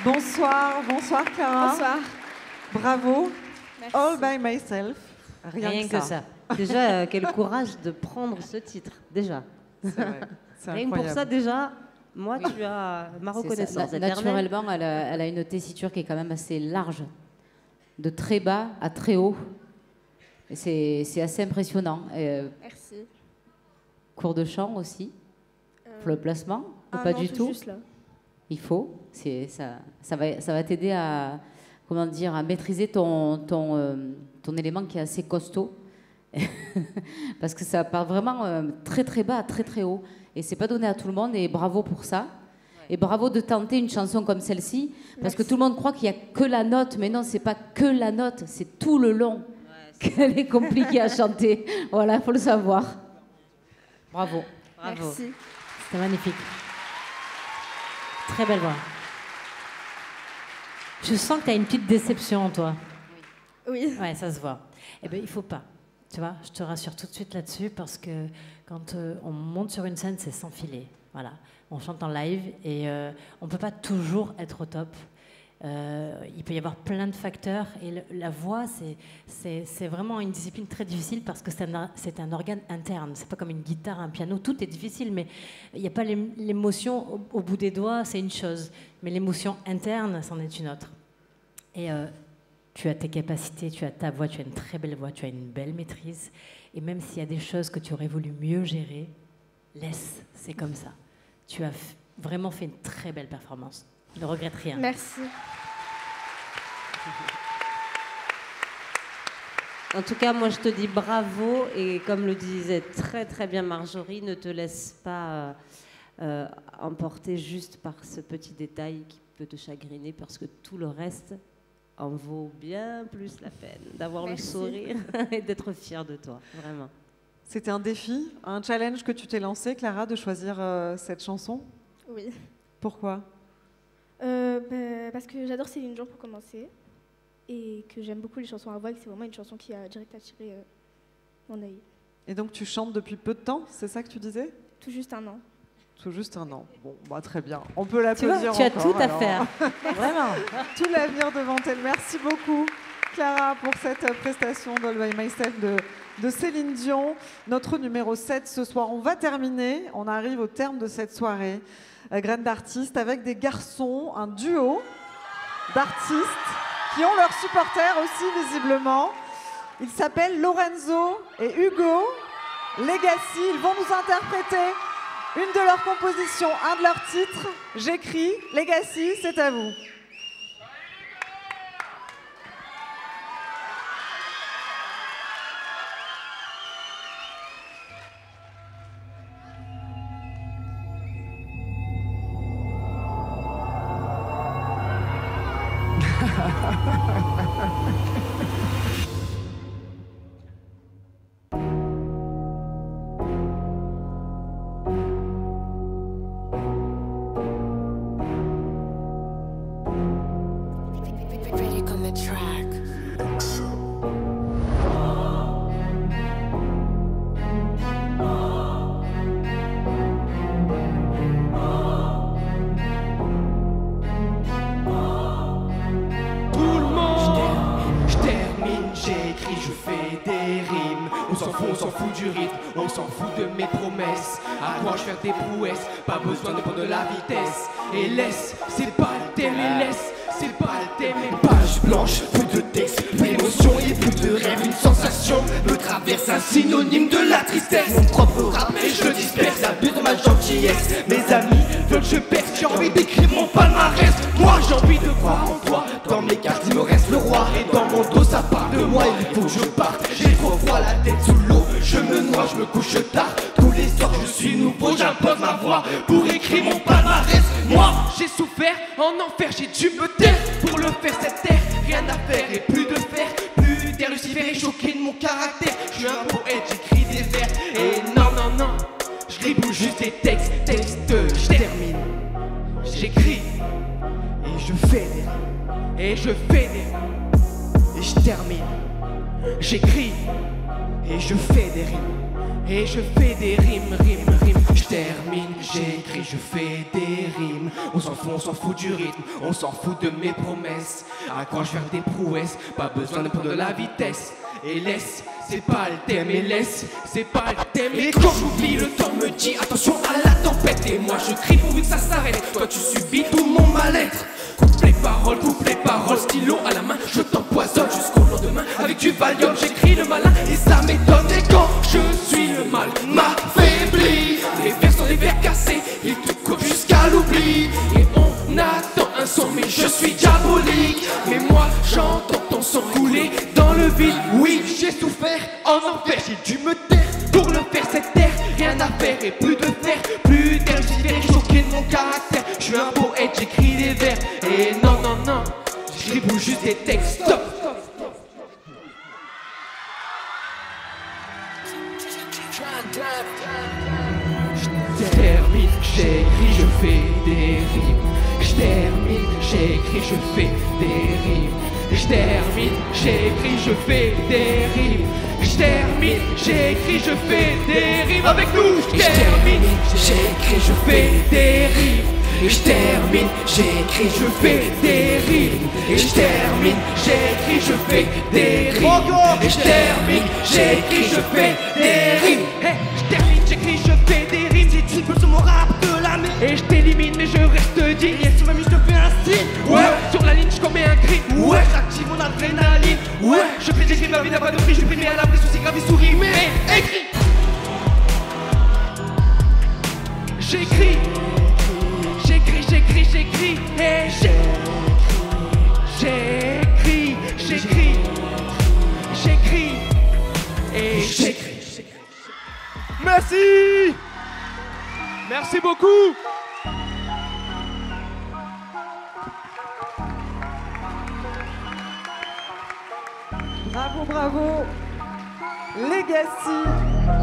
Bonsoir, bonsoir Clara. Bonsoir. Bravo. Merci. All by myself. Rien que ça. Déjà, quel courage de prendre ce titre. Déjà. C'est vrai. C'est Rien que pour incroyable. ça, déjà, moi, tu as ma C'est reconnaissance. ça. éternelle. Naturellement, elle a une tessiture qui est quand même assez large, de très bas à très haut. Et c'est assez impressionnant. Merci. Cours de chant aussi, pour le placement, ou pas non, du tout. Juste là. Il faut. Ça va t'aider à, comment dire, à maîtriser ton élément qui est assez costaud. Parce que ça part vraiment très très bas, très très haut. Et c'est pas donné à tout le monde. Et bravo pour ça. Et bravo de tenter une chanson comme celle-ci. Parce que tout le monde croit qu'il n'y a que la note. Mais non, c'est pas que la note. C'est tout le long qu'elle est compliquée à chanter. Voilà, il faut le savoir. Bravo. Bravo. Merci. C'était magnifique. Très belle voix. Je sens que tu as une petite déception en toi. Oui. Ouais, ça se voit. Eh bien, il faut pas. Tu vois, je te rassure tout de suite là-dessus parce que quand on monte sur une scène, c'est sans filet. Voilà. On chante en live et on ne peut pas toujours être au top. Il peut y avoir plein de facteurs et la voix, c'est vraiment une discipline très difficile parce que c'est un organe interne. C'est pas comme une guitare, un piano. Tout est difficile, mais il n'y a pas l'émotion au bout des doigts, c'est une chose. Mais l'émotion interne, c'en est une autre. Et tu as tes capacités, tu as ta voix, tu as une très belle voix, tu as une belle maîtrise. Et même s'il y a des choses que tu aurais voulu mieux gérer, laisse, c'est comme ça. Tu as vraiment fait une très belle performance. Ne regrette rien. Merci. En tout cas, moi, je te dis bravo. Et comme le disait très très bien Marjorie, ne te laisse pas emporter juste par ce petit détail qui peut te chagriner parce que tout le reste en vaut bien plus la peine d'avoir le Merci. sourire et d'être fier de toi, vraiment. C'était un défi, un challenge que tu t'es lancé, Clara, de choisir cette chanson. Oui. Pourquoi? Parce que j'adore Céline Dion pour commencer. Et que j'aime beaucoup les chansons à voix et que c'est vraiment une chanson qui a direct attiré mon œil. Et donc tu chantes depuis peu de temps, c'est ça que tu disais? Tout juste 1 an. Tout juste 1 an. Bon, bah, très bien. On peut Tu vois, l'applaudir tu as encore, tout à alors. faire. Vraiment. Tout l'avenir devant elle. Merci beaucoup, Clara, pour cette prestation d'All by Myself de Céline Dion. Notre numéro 7 ce soir. On va terminer. On arrive au terme de cette soirée. Graines d'artistes avec des garçons, un duo d'artistes qui ont leurs supporters aussi visiblement. Ils s'appellent Lorenzo et Hugo Legacy. Ils vont nous interpréter une de leurs compositions, un de leurs titres. J'écris. Legacy, c'est à vous. Critic on the track. Tout le monde, je termine, j'écris, je fais des rimes. On s'en fout du rythme, on s'en fout de mes promesses. À quoi je faire des prouesses, pas besoin de prendre de la vitesse. Et laisse, c'est pas le thème, et laisse, c'est pas le thème. Et page blanche, plus de texte, plus d'émotion et plus de rêve. Une sensation me traverse, un synonyme de la tristesse. Mon propre rap, mais je le disperse, abuse de ma gentillesse. Mes amis veulent que je perce, j'ai envie d'écrire mon palmarès. Moi j'ai envie de croire en toi, dans mes cartes il me reste le roi. Et dans mon dos ça part de moi, il faut que je parte. J'ai trop froid, la tête sous l'eau, je me noie, je me couche tard. Tous les soirs je suis nouveau, j'impose ma voix pour écrire mon palmarès. Moi j'ai souffert, en enfer j'ai dû me taire. Pour le faire cette terre, rien à faire et plus de fer. Plus d'air, Lucifer est choqué de mon caractère. Je suis un poète, j'écris des vers. Et non, non, non, je ribouille juste des textes, je termine. J'écris et je fais des rimes. Et je fais des rimes. Et je termine. J'écris et je fais des rimes. Et je fais des rimes, rimes, rimes. Je termine, j'écris, je fais des rimes. On s'en fout du rythme, on s'en fout de mes promesses. À quoi je faire des prouesses, pas besoin de prendre de la vitesse. Et laisse, c'est pas le thème, et laisse, c'est pas le thème. Et quand j'oublie, le temps me dit attention à la tempête. Et moi je crie pourvu que ça s'arrête. Toi tu subis tout mon mal-être. Coupe les paroles, stylo à la main, je t'empoisonne jusqu'au lendemain. Avec du Valium, j'écris le malin et ça m'étonne. Et quand je suis le mal, m'affaiblit. Les vers sont des vers cassés, ils te coupent jusqu'à l'oubli. Et on attend un son, mais je suis diabolique. Mais moi j'entends ton sang couler dans le vide. Oui, j'ai souffert en enfer, j'ai dû me taire pour le faire cette terre. Rien à faire et plus de fer, plus d'air. J'ai choqué de mon caractère. Je suis un poète, j'écris des vers. Et non, non, non, j'écris juste des textes. Stop. Je termine, j'écris, je fais des rimes. Je termine, j'écris, je fais des rimes. Je termine, j'écris, je fais des rimes. Je termine, j'écris, je fais des rimes. Avec nous, je termine, j'écris, je fais des rimes. Et je termine, j'écris, je fais des rimes. Et je termine, j'écris, je fais des rimes. Et je termine, j'écris, je fais des rimes. Je termine, j'écris, je fais des rimes. Si tu peux sur mon rap de l'année. Et je t'élimine, mais je reste digne. Et sur ma muse, je te fais un signe. Ouais, sur la ligne, je commets un cri. Ouais, j'active mon adrénaline. Ouais, je fais des rimes, ma vie n'a pas de prix. Je suis à l'abri, soucis graves et souris. Mais écris. J'écris. J'écris et j'écris et j'écris. Merci. Merci beaucoup. Bravo, bravo. Legacy,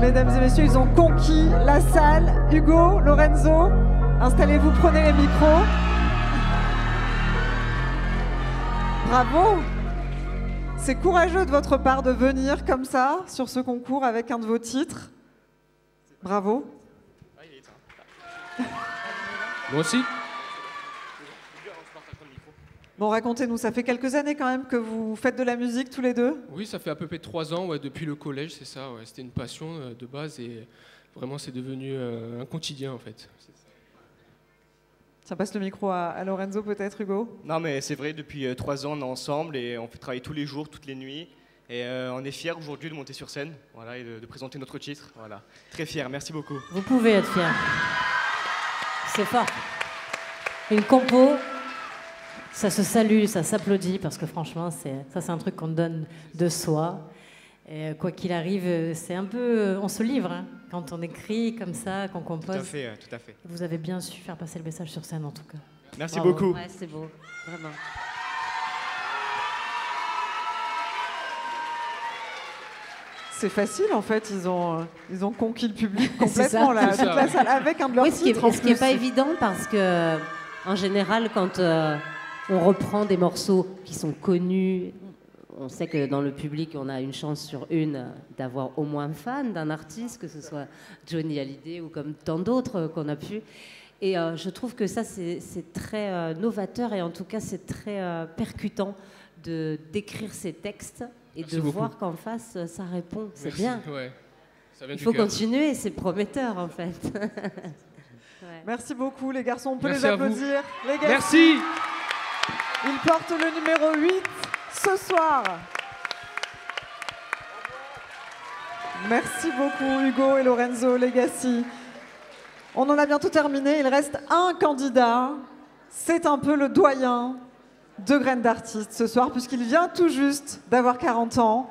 mesdames et messieurs, ils ont conquis la salle. Hugo, Lorenzo, installez-vous, prenez les micros. Bravo. C'est courageux de votre part de venir comme ça sur ce concours avec un de vos titres. Bravo. Moi aussi. Bon, racontez-nous, ça fait quelques années quand même que vous faites de la musique tous les deux? Oui, ça fait à peu près 3 ans, ouais, depuis le collège, c'est ça. Ouais. C'était une passion de base et vraiment c'est devenu un quotidien en fait. Ça passe le micro à Lorenzo peut-être, Hugo? Non mais c'est vrai, depuis 3 ans on est ensemble et on fait travailler tous les jours, toutes les nuits. Et on est fiers aujourd'hui de monter sur scène, voilà, et de présenter notre titre. Voilà. Très fiers, merci beaucoup. Vous pouvez être fiers. C'est fort. Une compo, ça se salue, ça s'applaudit, parce que franchement, c'est un truc qu'on donne de soi. Et quoi qu'il arrive, c'est un peu... on se livre, hein, quand on écrit comme ça, qu'on compose. Tout à fait, tout à fait. Vous avez bien su faire passer le message sur scène, en tout cas. Merci beaucoup. Ouais, c'est beau, vraiment. C'est facile en fait, ils ont conquis le public complètement, là, toute la salle, avec un de leurs titres. Ce qui n'est pas évident parce que, en général, quand on reprend des morceaux qui sont connus, on sait que dans le public, on a une chance sur une d'avoir au moins un fan d'un artiste, que ce soit Johnny Hallyday ou comme tant d'autres qu'on a pu. Et je trouve que ça, c'est très novateur et en tout cas, c'est très percutant d'écrire ces textes. Et Merci de beaucoup. voir qu'en face, ça répond. C'est Merci, bien. ouais. Ça vient Il du faut cœur. continuer, c'est prometteur en fait. Ouais. Merci beaucoup les garçons, on peut Merci les à vous. applaudir. Les gars, Merci. ils portent le numéro 8 ce soir. Merci beaucoup Hugo et Lorenzo, Legacy. On en a bientôt terminé, il reste un candidat. C'est un peu le doyen de Graines d'Artistes ce soir, puisqu'il vient tout juste d'avoir 40 ans.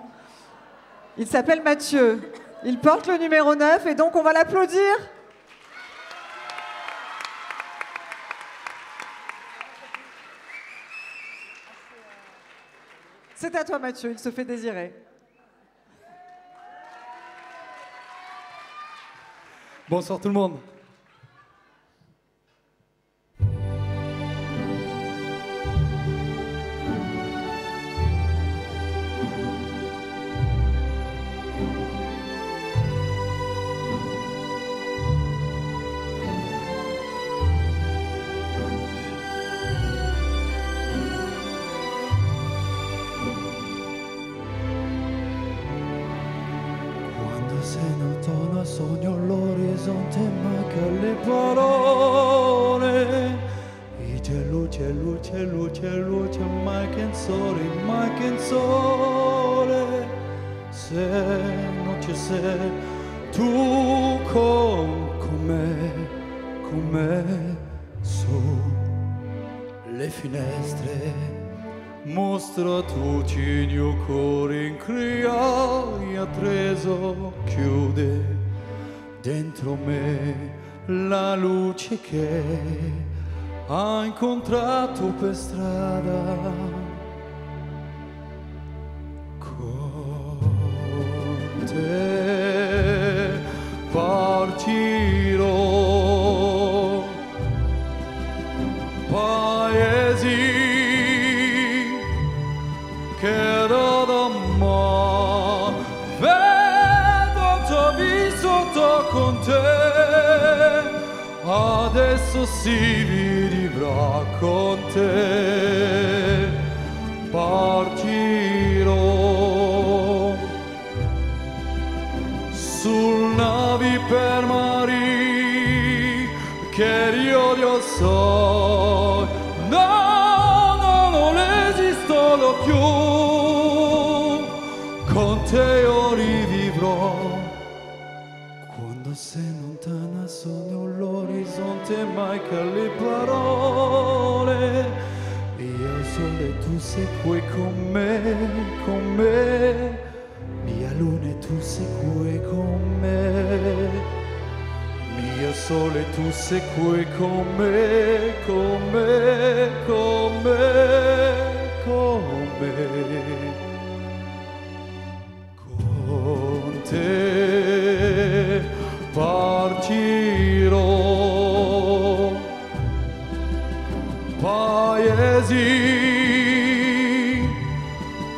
Il s'appelle Mathieu. Il porte le numéro 9 et donc on va l'applaudir. C'est à toi Mathieu, il se fait désirer. Bonsoir tout le monde. sogno all'orizzonte manca le parole. E c'è luce, luce, luce, luce, manca il sole. Se non ci sei tu con me, su le finestre. Mostra tutti il mio cuore in cria e atreso chiude dentro me la luce che ha incontrato per strada. Con te partirò, paesi che da me vedo già vissuto con te, adesso si vivrà con te, partirò sul navi per mari che io so, no, non esistono più. Con te io rivivrò. Quando sei lontana sogno l'orizzonte, manca le parole. Io sole tu sei qui con me. Mia luna e tu sei qui con me. Mio sole tu sei qui con me, con me, con me, con me. Con te partirò, paesi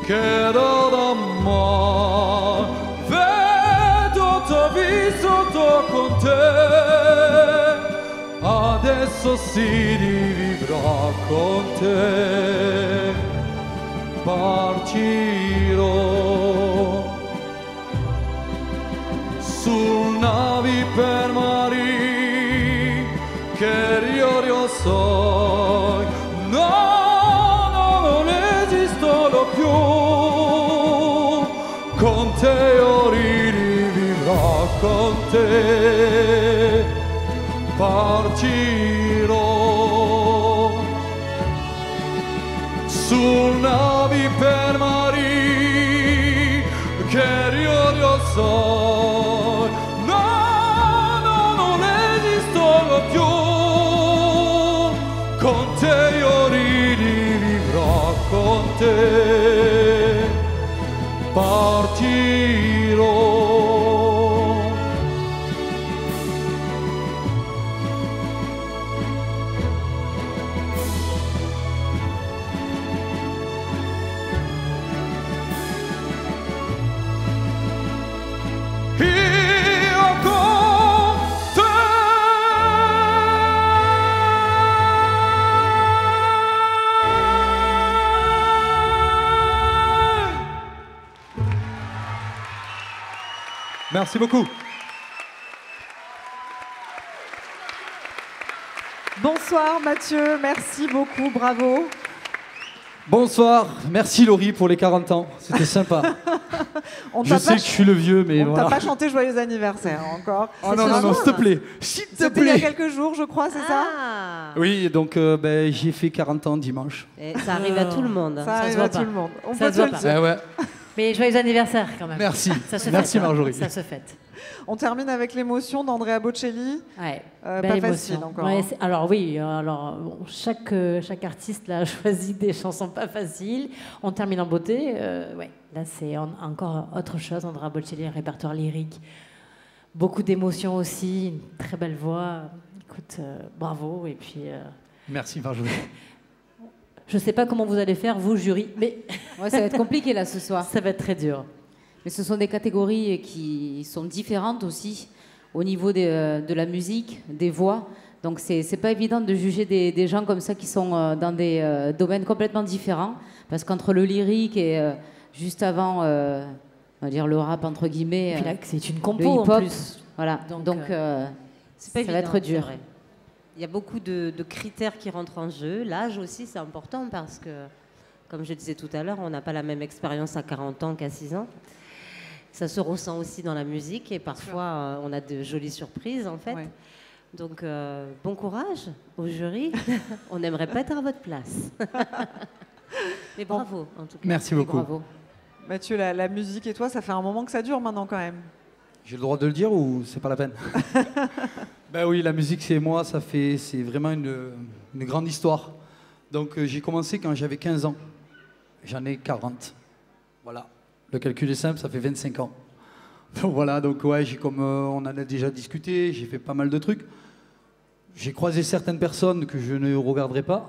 che da me vedo t'ho vissuto con te, adesso si rivivrà con te, partirò su navi per mari che io so, no, non esistono più. Con te io rivivrò, con te partirò su navi per mari che io so, no, non esistono più. Con te io rivivrò, con te partirò. Merci beaucoup. Bonsoir Mathieu, merci beaucoup, bravo. Bonsoir, merci Laurie pour les 40 ans, c'était sympa. Je sais que je suis le vieux, mais on voilà. t'a pas chanté joyeux anniversaire encore. Oh non, s'il te plaît, s'il te C'était il y a plaît. quelques jours, je crois, c'est ça? Oui, donc j'ai fait 40 ans dimanche. Et ça arrive à tout le monde. Ça arrive se voit à tout pas. le monde. On Ça peut se voit te le pas. dire. Eh ouais. Mais joyeux anniversaire quand même. Merci. Ça se Merci, fête, hein. Marjorie. Ça se fête. On termine avec l'émotion d'Andrea Bocelli. Ouais. Pas Belle facile émotion. encore. Ouais, hein. alors oui, bon, chaque artiste là, a choisi des chansons pas faciles. On termine en beauté. Ouais. Là, c'est encore autre chose. Andrea Bocelli, un répertoire lyrique. Beaucoup d'émotions aussi. Une très belle voix. Écoute, bravo. Et puis... Merci Marjorie. Je sais pas comment vous allez faire, vous, jury, mais... Ouais, ça va être compliqué là ce soir. Ça va être très dur. Mais ce sont des catégories qui sont différentes aussi au niveau de la musique, des voix. Donc c'est pas évident de juger des gens comme ça qui sont dans des domaines complètement différents. Parce qu'entre le lyrique et juste avant, on va dire le rap entre guillemets, Et puis là, c'est une le compo en hip-hop, plus. Voilà, donc c'est pas ça va évident, être dur. c'est vrai. Il y a beaucoup de critères qui rentrent en jeu. L'âge aussi, c'est important parce que, comme je disais tout à l'heure, on n'a pas la même expérience à 40 ans qu'à 6 ans. Ça se ressent aussi dans la musique et parfois on a de jolies surprises en fait. Ouais. Donc bon courage au jury. On aimerait pas être à votre place. Mais bravo en tout cas. Merci beaucoup. Bravo. Mathieu, la musique et toi, ça fait un moment que ça dure maintenant quand même. J'ai le droit de le dire ou c'est pas la peine? Ben oui, la musique c'est moi, c'est vraiment une grande histoire. Donc j'ai commencé quand j'avais 15 ans. J'en ai 40. Voilà. Le calcul est simple, ça fait 25 ans. Donc voilà, donc ouais, comme on en a déjà discuté, j'ai fait pas mal de trucs. J'ai croisé certaines personnes que je ne regarderai pas.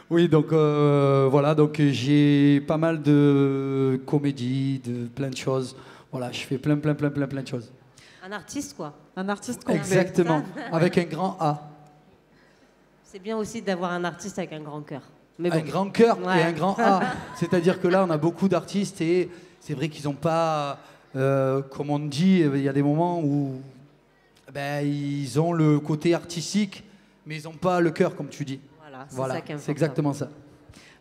Oui, donc voilà, donc j'ai pas mal de comédies, de plein de choses. Voilà, je fais plein de choses. Un artiste quoi. Un artiste complet. Exactement, avec un grand A. C'est bien aussi d'avoir un artiste avec un grand cœur. Mais Un bon. grand cœur Ouais. et un grand A. C'est-à-dire que là, on a beaucoup d'artistes et c'est vrai qu'ils n'ont pas, comme on dit, il y a des moments où ben, ils ont le côté artistique, mais ils n'ont pas le cœur, comme tu dis. Voilà, c'est ça qui est important. c'est exactement ça.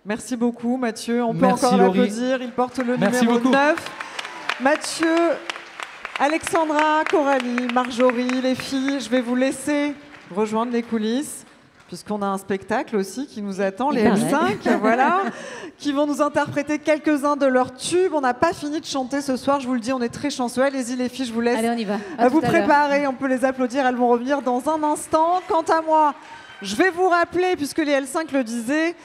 Merci beaucoup Mathieu. On peut Merci, encore Laurie. l'applaudir. Il porte le Merci numéro beaucoup. 9. Mathieu, Alexandra, Coralie, Marjorie, les filles, je vais vous laisser rejoindre les coulisses puisqu'on a un spectacle aussi qui nous attend, les L5, voilà, qui vont nous interpréter quelques-uns de leurs tubes. On n'a pas fini de chanter ce soir, je vous le dis, on est très chanceux. Allez-y les filles, je vous laisse Allez, on y va. À vous tout à l'heure. préparer, on peut les applaudir, elles vont revenir dans un instant. Quant à moi, je vais vous rappeler, puisque les L5 le disaient,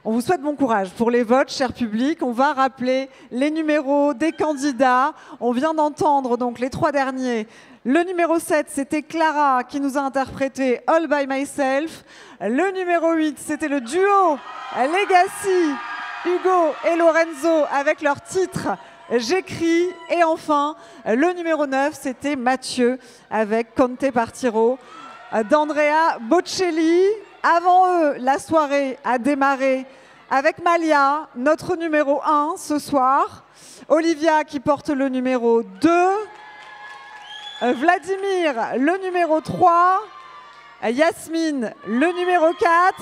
on vous souhaite bon courage pour les votes, cher public. On va rappeler les numéros des candidats. On vient d'entendre donc les 3 derniers. Le numéro 7, c'était Clara qui nous a interprété All By Myself. Le numéro 8, c'était le duo Legacy, Hugo et Lorenzo avec leur titre J'écris. Et enfin, le numéro 9, c'était Mathieu avec Conte Partiro d'Andrea Bocelli. Avant eux, la soirée a démarré avec Malia, notre numéro 1 ce soir. Olivia qui porte le numéro 2. Vladimir, le numéro 3. Yasmine, le numéro 4.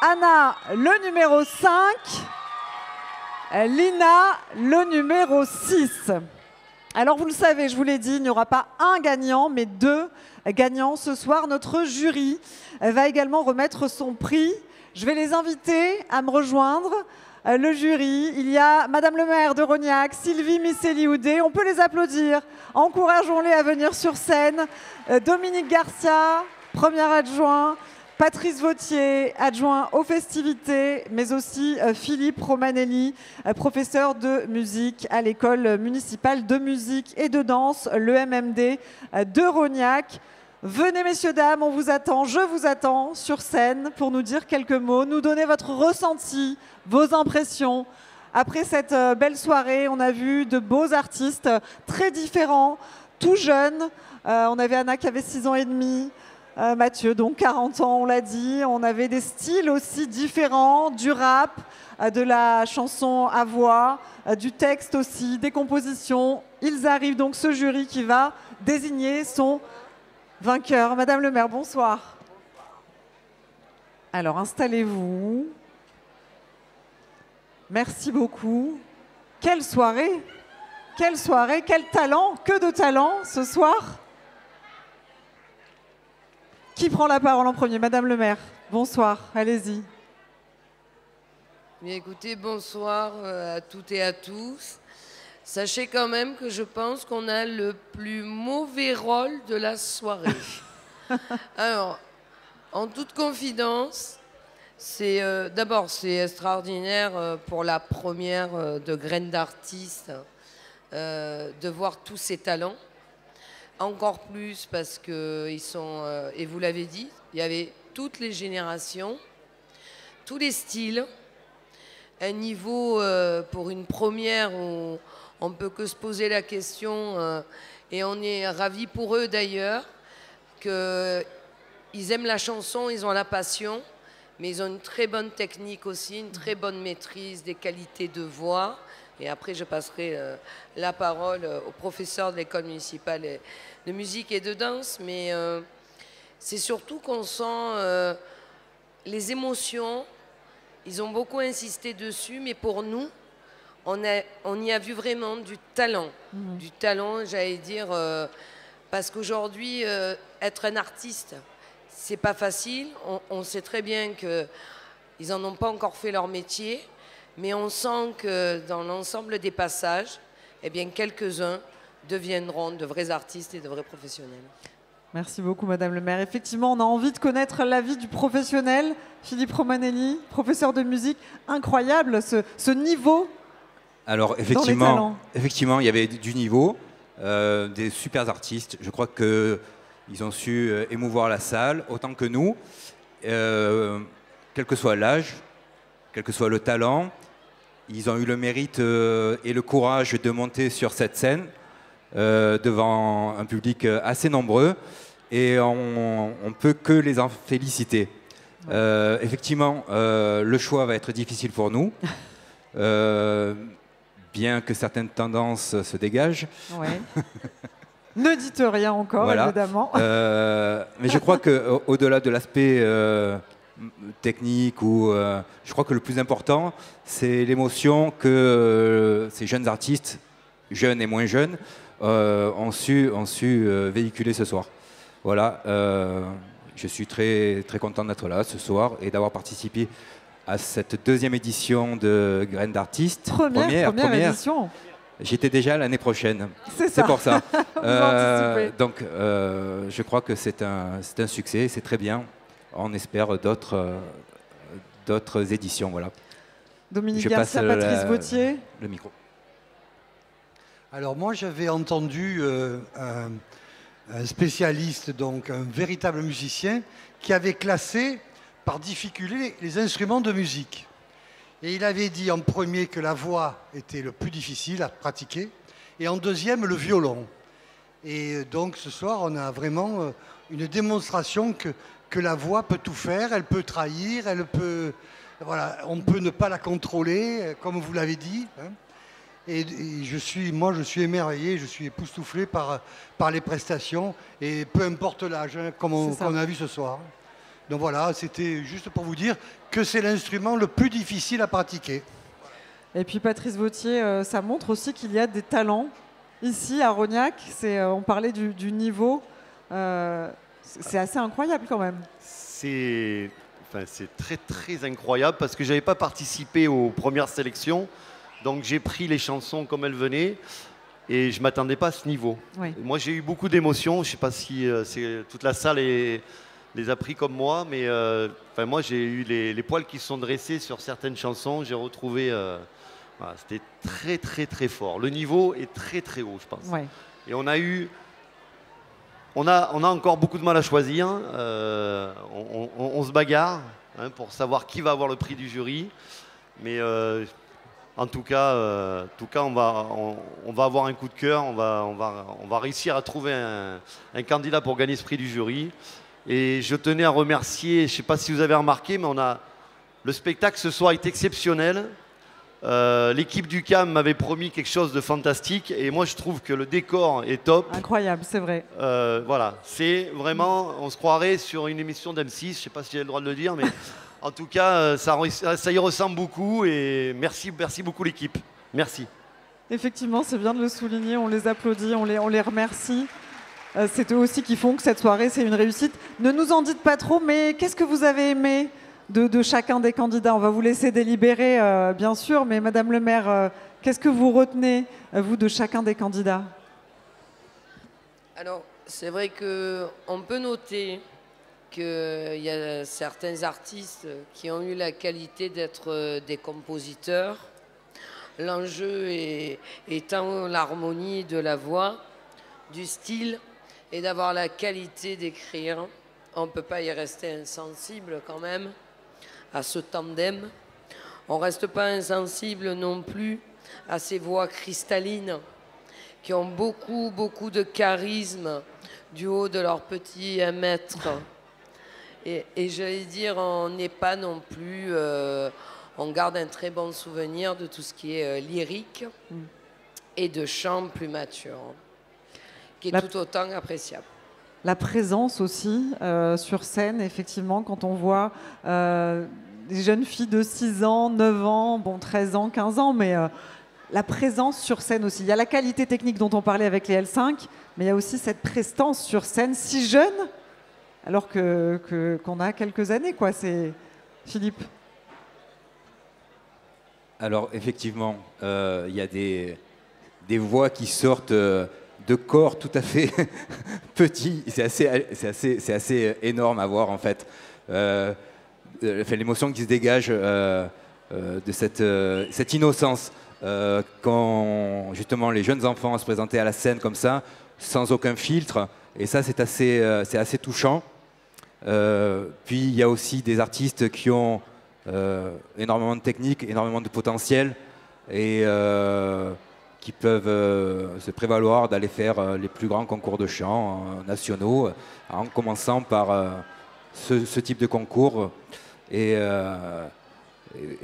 Anna, le numéro 5. Lina, le numéro 6. Alors vous le savez, je vous l'ai dit, il n'y aura pas un gagnant, mais 2 gagnants ce soir. Notre jury va également remettre son prix. Je vais les inviter à me rejoindre. Le jury, il y a Madame le maire de Rognac, Sylvie Misséli-Houdet. On peut les applaudir. Encourageons-les à venir sur scène. Dominique Garcia, premier adjoint. Patrice Vautier, adjoint aux festivités, mais aussi Philippe Romanelli, professeur de musique à l'école municipale de musique et de danse, le MMD de Rognac. Venez messieurs, dames, on vous attend, je vous attends sur scène pour nous dire quelques mots, nous donner votre ressenti, vos impressions. Après cette belle soirée, on a vu de beaux artistes très différents, tout jeunes. On avait Anna qui avait 6 ans et demi. Mathieu, donc 40 ans, on l'a dit. On avait des styles aussi différents, du rap, de la chanson à voix, du texte aussi, des compositions. Ils arrivent donc, ce jury qui va désigner son vainqueur. Madame le maire, bonsoir. Alors, installez-vous. Merci beaucoup. Quelle soirée! Quelle soirée, quel talent, que de talent ce soir! Qui prend la parole en premier? Madame le maire, bonsoir, allez-y. Bien écoutez, bonsoir à toutes et à tous. Sachez quand même que je pense qu'on a le plus mauvais rôle de la soirée. Alors, en toute confidence, d'abord c'est extraordinaire pour la première de Graines d'artistes de voir tous ces talents. Encore plus parce qu'ils sont, et vous l'avez dit, il y avait toutes les générations, tous les styles, un niveau pour une première où on ne peut que se poser la question, et on est ravis pour eux d'ailleurs, qu'ils aiment la chanson, ils ont la passion, mais ils ont une très bonne technique aussi, une très bonne maîtrise des qualités de voix, Et après, je passerai la parole au professeur de l'école municipale de musique et de danse. Mais c'est surtout qu'on sent les émotions. Ils ont beaucoup insisté dessus, mais pour nous, on y a vu vraiment du talent. Du talent, j'allais dire, parce qu'aujourd'hui, être un artiste, c'est pas facile. On sait très bien qu'ils n'en ont pas encore fait leur métier, mais on sent que dans l'ensemble des passages, eh bien, quelques-uns deviendront de vrais artistes et de vrais professionnels. Merci beaucoup, Madame le maire. Effectivement, on a envie de connaître l'avis du professionnel. Philippe Romanelli, professeur de musique, incroyable ce niveau. Alors effectivement, il y avait du niveau, des super artistes. Je crois qu'ils ont su émouvoir la salle autant que nous, quel que soit l'âge, quel que soit le talent. Ils ont eu le mérite et le courage de monter sur cette scène devant un public assez nombreux et on ne peut que les en féliciter. Effectivement, le choix va être difficile pour nous. Bien que certaines tendances se dégagent. Ouais. Ne dites rien encore, voilà. Évidemment. Mais je crois qu'au-delà de l'aspect technique, je crois que le plus important, c'est l'émotion que ces jeunes artistes, jeunes et moins jeunes, ont su véhiculer ce soir. Voilà, je suis très, très content d'être là ce soir et d'avoir participé à cette deuxième édition de Graines d'artistes. Première édition. J'étais déjà l'année prochaine. C'est pour ça. Donc, je crois que c'est un succès, c'est très bien. On espère d'autres éditions. Voilà. Dominique Garcia, Patrice Vautier. Le micro. Alors moi, j'avais entendu un spécialiste, donc un véritable musicien, qui avait classé par difficulté les instruments de musique. Et il avait dit en premier que la voix était le plus difficile à pratiquer, et en deuxième, le violon. Et donc ce soir, on a vraiment une démonstration que la voix peut tout faire, elle peut trahir, elle peut, voilà, on peut ne pas la contrôler, comme vous l'avez dit. Hein. Et je suis émerveillé, je suis époustouflé par les prestations, et peu importe l'âge, hein, comme on a vu ce soir. Donc voilà, c'était juste pour vous dire que c'est l'instrument le plus difficile à pratiquer. Et puis Patrice Vautier, ça montre aussi qu'il y a des talents. Ici, à Rognac, on parlait du niveau. C'est assez incroyable quand même. C'est très très incroyable parce que je n'avais pas participé aux premières sélections. Donc j'ai pris les chansons comme elles venaient et je ne m'attendais pas à ce niveau. Oui. Moi j'ai eu beaucoup d'émotions. Je ne sais pas si toute la salle les a pris comme moi, mais moi j'ai eu les poils qui se sont dressés sur certaines chansons. J'ai retrouvé, voilà, c'était très très très fort. Le niveau est très très haut, je pense. Ouais. Et on a encore beaucoup de mal à choisir. On se bagarre pour savoir qui va avoir le prix du jury, mais en tout cas, on va avoir un coup de cœur. On va réussir à trouver un candidat pour gagner ce prix du jury. Et je tenais à remercier, je ne sais pas si vous avez remarqué, mais le spectacle ce soir est exceptionnel. L'équipe du CAM m'avait promis quelque chose de fantastique et moi je trouve que le décor est top. Incroyable, c'est vrai. Voilà, c'est vraiment, on se croirait sur une émission d'M6, je ne sais pas si j'ai le droit de le dire, mais en tout cas ça y ressemble beaucoup et merci beaucoup l'équipe. Merci. Effectivement, c'est bien de le souligner, on les applaudit, on les remercie. C'est eux aussi qui font que cette soirée, c'est une réussite. Ne nous en dites pas trop, mais qu'est-ce que vous avez aimé de chacun des candidats? On va vous laisser délibérer, bien sûr, mais Madame le maire, qu'est-ce que vous retenez, vous, de chacun des candidats? Alors, c'est vrai qu'on peut noter qu'il y a certains artistes qui ont eu la qualité d'être des compositeurs. L'enjeu étant l'harmonie de la voix, du style, et d'avoir la qualité d'écrire. On ne peut pas y rester insensible quand même à ce tandem. On ne reste pas insensible non plus à ces voix cristallines qui ont beaucoup de charisme du haut de leur petit 1 mètre. Et j'allais dire, on n'est pas non plus... on garde un très bon souvenir de tout ce qui est lyrique et de chant plus mature, qui est tout autant appréciable. La présence aussi sur scène, effectivement, quand on voit des jeunes filles de 6 ans, 9 ans, bon, 13 ans, 15 ans, mais la présence sur scène aussi. Il y a la qualité technique dont on parlait avec les L5, mais il y a aussi cette prestance sur scène si jeune, alors qu'on a quelques années, quoi. C'est Philippe. Alors effectivement, il y a des voix qui sortent de corps tout à fait petits. C'est assez énorme à voir en fait. L'émotion qui se dégage de cette innocence quand justement les jeunes enfants se présentaient à la scène comme ça, sans aucun filtre. Et ça, c'est assez touchant. Puis il y a aussi des artistes qui ont énormément de technique, énormément de potentiel et qui peuvent se prévaloir d'aller faire les plus grands concours de chant nationaux, en commençant par ce type de concours. Et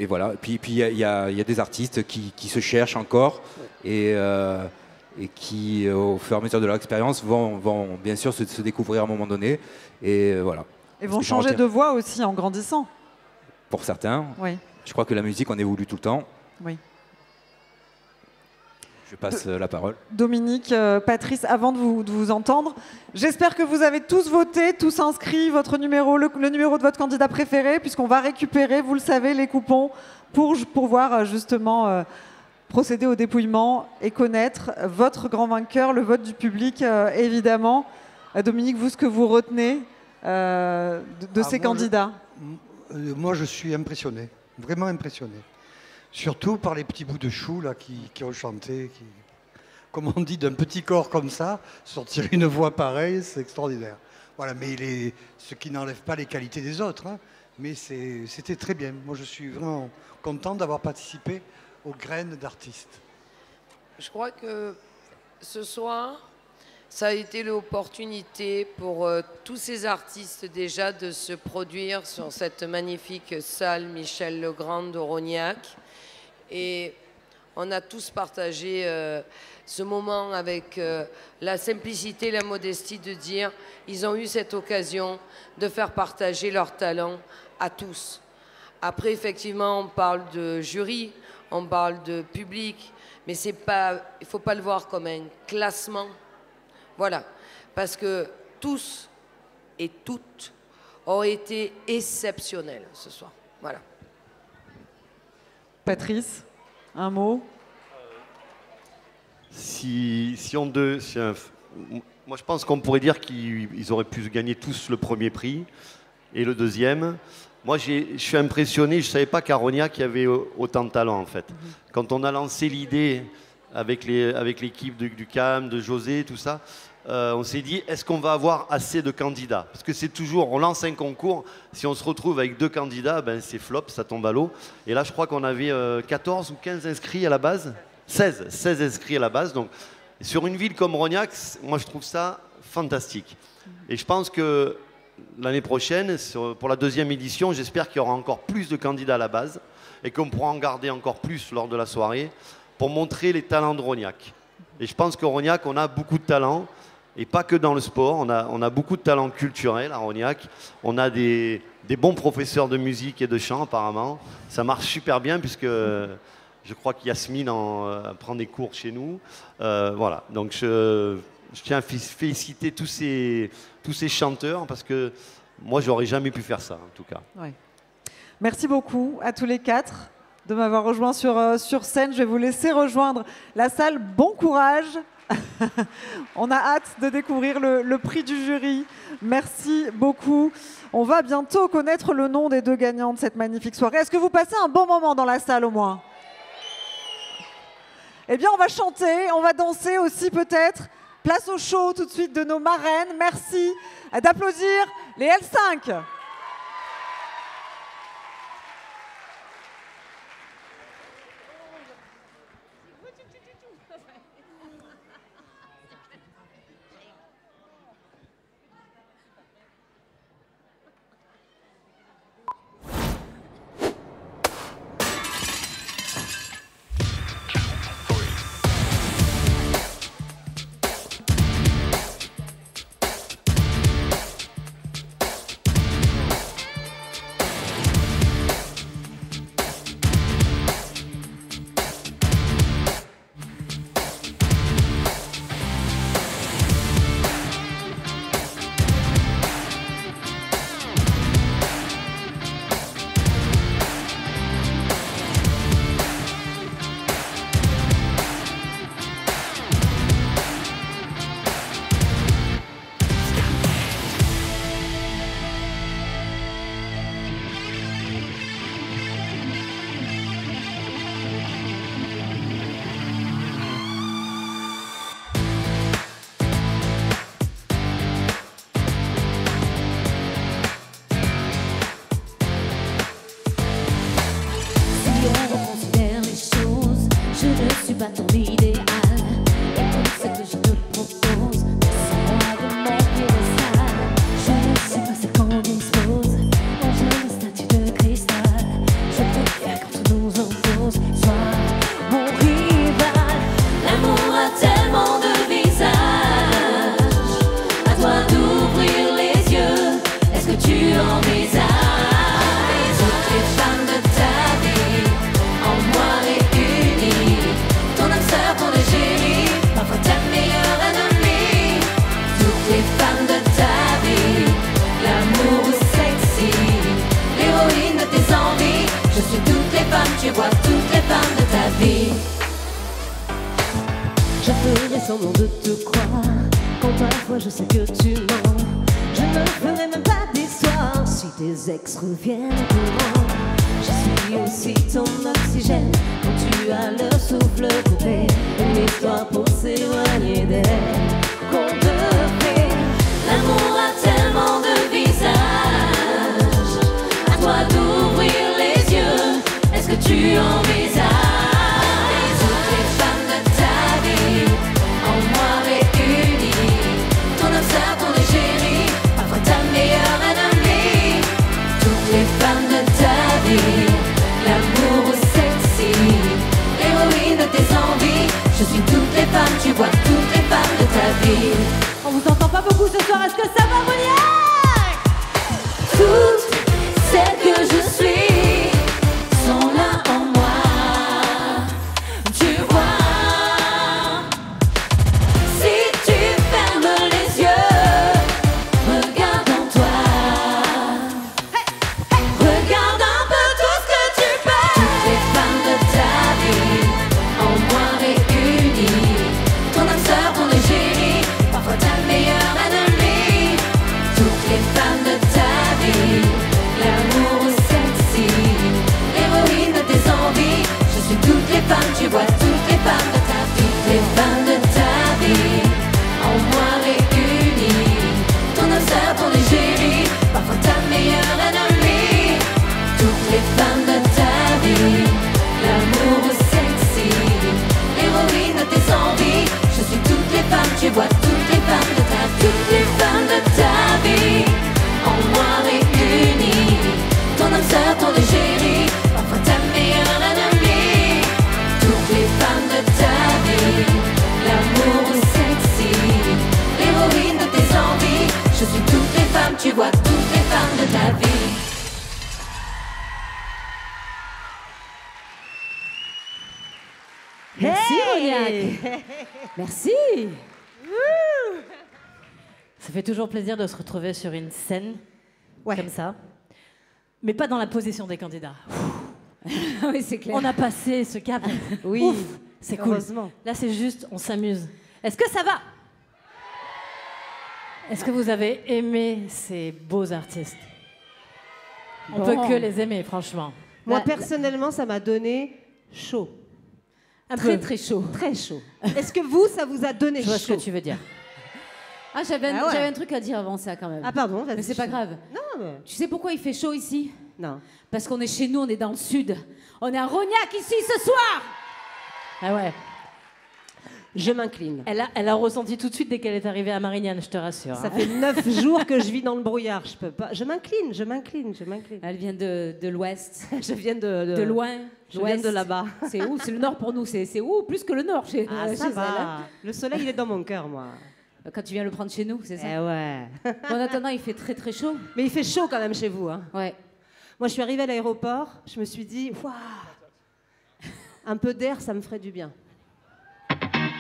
voilà. Puis il y a des artistes qui se cherchent encore et qui, au fur et à mesure de leur expérience, vont bien sûr se découvrir à un moment donné. Et voilà. Et vont changer de voix aussi en grandissant. Pour certains. Oui. Je crois que la musique, on évolue tout le temps. Oui. Je passe la parole. Dominique, Patrice, avant de vous entendre, j'espère que vous avez tous voté, tous inscrit votre numéro, le numéro de votre candidat préféré, puisqu'on va récupérer, vous le savez, les coupons pour pouvoir justement procéder au dépouillement et connaître votre grand vainqueur, le vote du public, évidemment. Dominique, vous, ce que vous retenez de ces candidats? Moi, je suis impressionné, vraiment impressionné. Surtout par les petits bouts de chou là, qui ont chanté. Comme on dit, d'un petit corps comme ça, sortir une voix pareille, c'est extraordinaire. Voilà, mais ce qui n'enlève pas les qualités des autres. Hein, mais c'était très bien. Moi, je suis vraiment content d'avoir participé aux graines d'artistes. Je crois que ce soir, ça a été l'opportunité pour tous ces artistes déjà de se produire sur cette magnifique salle Michel Legrand d'Aurognac. Et on a tous partagé ce moment avec la simplicité, la modestie de dire ils ont eu cette occasion de faire partager leur talent à tous. Après, effectivement, on parle de jury, on parle de public, mais il ne faut pas le voir comme un classement. Voilà, parce que tous et toutes ont été exceptionnels ce soir. Voilà. Patrice, un mot? Moi, je pense qu'on pourrait dire qu'ils auraient pu gagner tous le premier prix et le deuxième. Moi, je suis impressionné. Je ne savais pas qu'Arognac y avait autant de talent, en fait. Quand on a lancé l'idée avec l'équipe du CAM, de José, tout ça, on s'est dit, est-ce qu'on va avoir assez de candidats? Parce que c'est toujours, on lance un concours, si on se retrouve avec 2 candidats, ben c'est flop, ça tombe à l'eau. Et là, je crois qu'on avait 14 ou 15 inscrits à la base. 16 inscrits à la base. Donc, sur une ville comme Rognac, moi, je trouve ça fantastique. Et je pense que l'année prochaine, pour la 2e édition, j'espère qu'il y aura encore plus de candidats à la base et qu'on pourra en garder encore plus lors de la soirée pour montrer les talents de Rognac. Et je pense qu'à Rognac, on a beaucoup de talents. Et pas que dans le sport, on a beaucoup de talents culturels à Rognac. On a des bons professeurs de musique et de chant apparemment. Ça marche super bien puisque je crois qu'Yasmine prend des cours chez nous. Voilà, donc je tiens à féliciter tous ces chanteurs parce que moi, j'aurais jamais pu faire ça en tout cas. Ouais. Merci beaucoup à tous les 4 de m'avoir rejoint sur scène. Je vais vous laisser rejoindre la salle. Bon courage. On a hâte de découvrir le prix du jury. Merci beaucoup. On va bientôt connaître le nom des 2 gagnants de cette magnifique soirée. Est-ce que vous passez un bon moment dans la salle au moins? Eh bien, on va chanter, on va danser aussi peut-être. Place au show tout de suite de nos marraines. Merci d'applaudir les L5. envisages. Toutes les femmes de ta vie, en moi réunies. Ton âme sœur, ton égérie, parfois ta meilleure ennemie. Toutes les femmes de ta vie, l'amour sexy, l'héroïne de tes envies. Je suis toutes les femmes, tu vois toutes les femmes de ta vie. Je ferai semblant de te croire quand parfois je sais que tu mens. Je ne ferai même pas d'histoire si tes ex reviennent au courant. Je suis aussi ton oxygène quand tu as le souffle coupé. Une histoire pour s'éloigner d'elle qu'on devait. L'amour a tellement de visages. À toi d'ouvrir les yeux. Est-ce que tu envisages toutes les femmes de ta vie, en moi réunies. Ton âme sœur, ton égérie, parfois ta meilleure ennemie. Toutes les femmes de ta vie, l'amour sexy, l'héroïne de tes envies. Je suis toutes les femmes, tu vois toutes les femmes de ta vie. On vous entend pas beaucoup ce soir, est-ce que ça va, Moniac? Toutes celles que je suis sont là en moi. Tu vois, si tu fermes les yeux, regarde en toi. Regarde un peu tout ce que tu peux. Toutes les femmes de ta vie, en moi réunies. Ton âme sœur, ton égérie, parfois ta meilleure ennemie. Toutes les femmes de ta vie, l'amour sexy, l'héroïne de tes envies. Je suis toutes les femmes, tu vois toutes les femmes de ta vie. Les femmes de ta vie, en moi réunies. Ton âme sœur, ton égérie, parfois ta meilleure ennemie. Toutes les femmes de ta vie, l'amour sexy, l'héroïne de tes envies. Je suis toutes les femmes, tu vois toutes les femmes de ta vie. Toutes les femmes de ta vie, en moi réunies. Ton âme sœur, ton égérie, parfois ta meilleure ennemie. Toutes les femmes de ta vie, l'amour sexy, l'héroïne de tes envies. Je suis toutes les femmes, tu vois toutes les femmes de ta vie. Merci, Moniac. Merci. Ça fait toujours plaisir de se retrouver sur une scène comme ça, mais pas dans la position des candidats. Oui, c'est clair. On a passé ce cap. Oui, Ouf, c'est cool. heureusement. Là, c'est juste, on s'amuse. Est-ce que ça va? Est-ce que vous avez aimé ces beaux artistes? On peut que les aimer, franchement. Moi, personnellement, ça m'a donné chaud. Très, très chaud. Très chaud. Est-ce que vous, ça vous a donné chaud? Je vois ce que tu veux dire. Ah, j'avais Ah ouais. j'avais un truc à dire avant ça quand même. Ah pardon, vas-y. Mais c'est pas grave. Non, mais... Tu sais pourquoi il fait chaud ici? Non. Parce qu'on est chez nous, on est dans le sud. On est à Rognac ici ce soir. Ah ouais. Je m'incline. Elle a ressenti tout de suite dès qu'elle est arrivée à Marignane, je te rassure. Ça fait 9 jours que je vis dans le brouillard. Je peux pas. Je m'incline, je m'incline, je m'incline. Elle vient de l'ouest. Je viens de loin. Je viens de là-bas. C'est où? C'est le nord pour nous. C'est où? Plus que le nord chez, Ah, ça chez va. elle, hein. Le soleil, il est dans mon cœur, moi. Quand tu viens le prendre chez nous, c'est ça? Eh ouais. En attendant, il fait très très chaud. Mais il fait chaud quand même chez vous, hein. Ouais. Moi, je suis arrivée à l'aéroport. Je me suis dit, waouh, un peu d'air, ça me ferait du bien. Un peu d'air,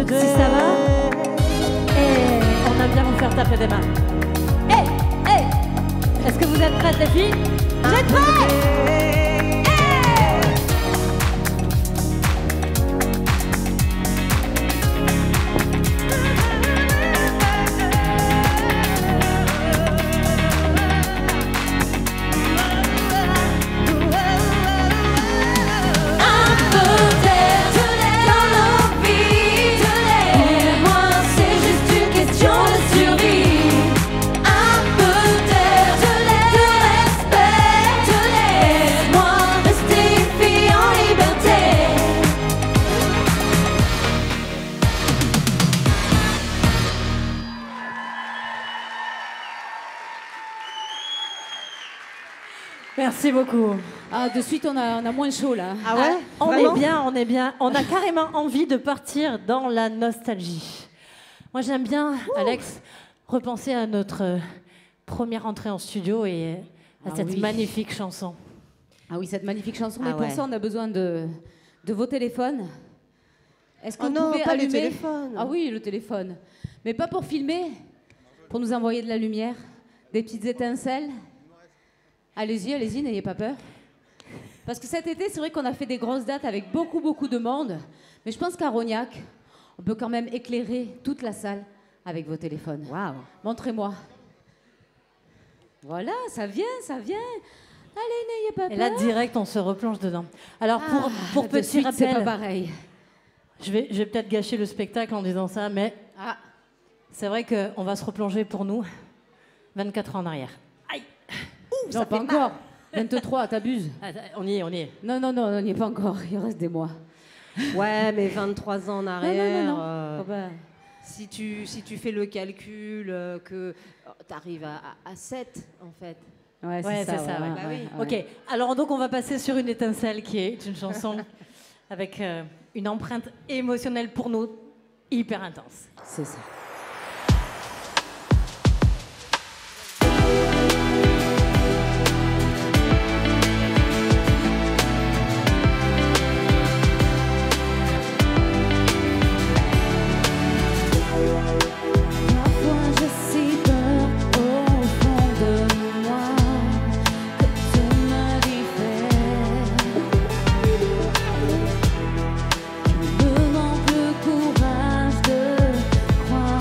Si ça va, et on aime bien vous faire taper des mains. Hey, hey, est-ce que vous êtes prêtes les filles? Vous êtes prêts? Merci beaucoup. Ah, de suite, on a moins chaud là. Ah ouais? On est bien, on est bien. On a carrément envie de partir dans la nostalgie. Moi, j'aime bien, Alex, repenser à notre première entrée en studio et à cette magnifique chanson. Ah oui, cette magnifique chanson. Ah Mais pour ouais. ça, on a besoin de vos téléphones. Est-ce que Oh vous non, pouvez pas le allumer téléphone. Ah oui, le téléphone. Mais pas pour filmer, pour nous envoyer de la lumière, des petites étincelles. Allez-y, allez-y, n'ayez pas peur. Parce que cet été, c'est vrai qu'on a fait des grosses dates avec beaucoup de monde. Mais je pense qu'à Rognac, on peut quand même éclairer toute la salle avec vos téléphones. Waouh. Montrez-moi. Voilà, ça vient, ça vient. Allez, n'ayez pas peur. Et là, direct, on se replonge dedans. Alors, pour de petit suite, rappel, c'est pas pareil. Je vais peut-être gâcher le spectacle en disant ça, mais c'est vrai qu'on va se replonger pour nous 24 ans en arrière. Aïe. Ouh, non, pas encore. 23, t'abuses. On y est, on y est. Non, on n'y est pas encore. Il reste des mois. Ouais, mais 23 ans en arrière. Non. Faut pas- Si tu fais le calcul que tu arrives à 7, en fait. Ouais, Ouais, c'est ça. Bah oui. Ok, alors donc on va passer sur Une étincelle qui est une chanson avec une empreinte émotionnelle pour nous hyper intense. C'est ça. Parfois j'ai si peur au fond de moi que tu me diffères. Je me manque le courage de croire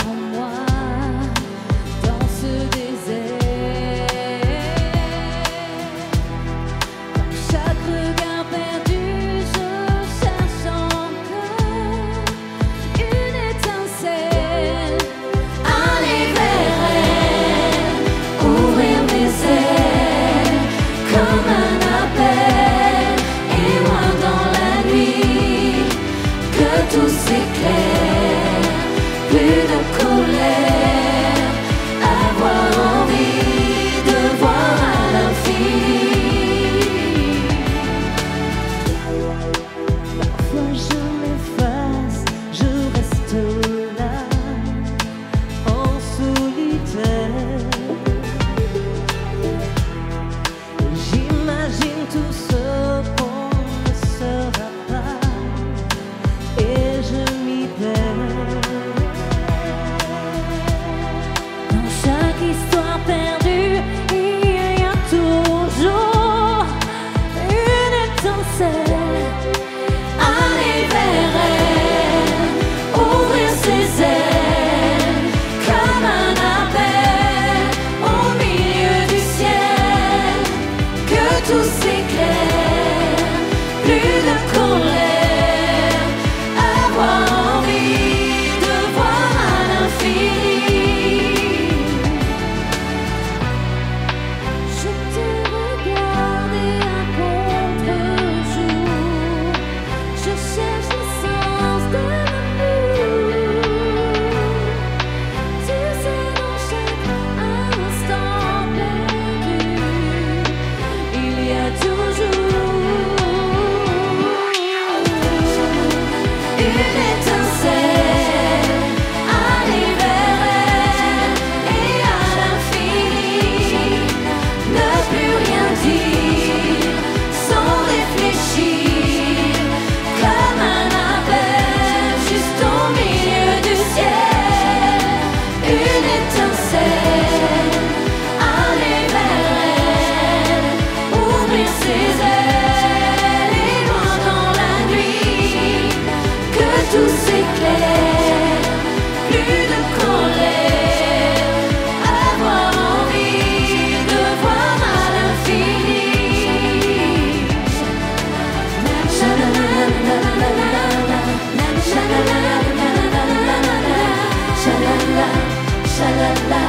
shalala,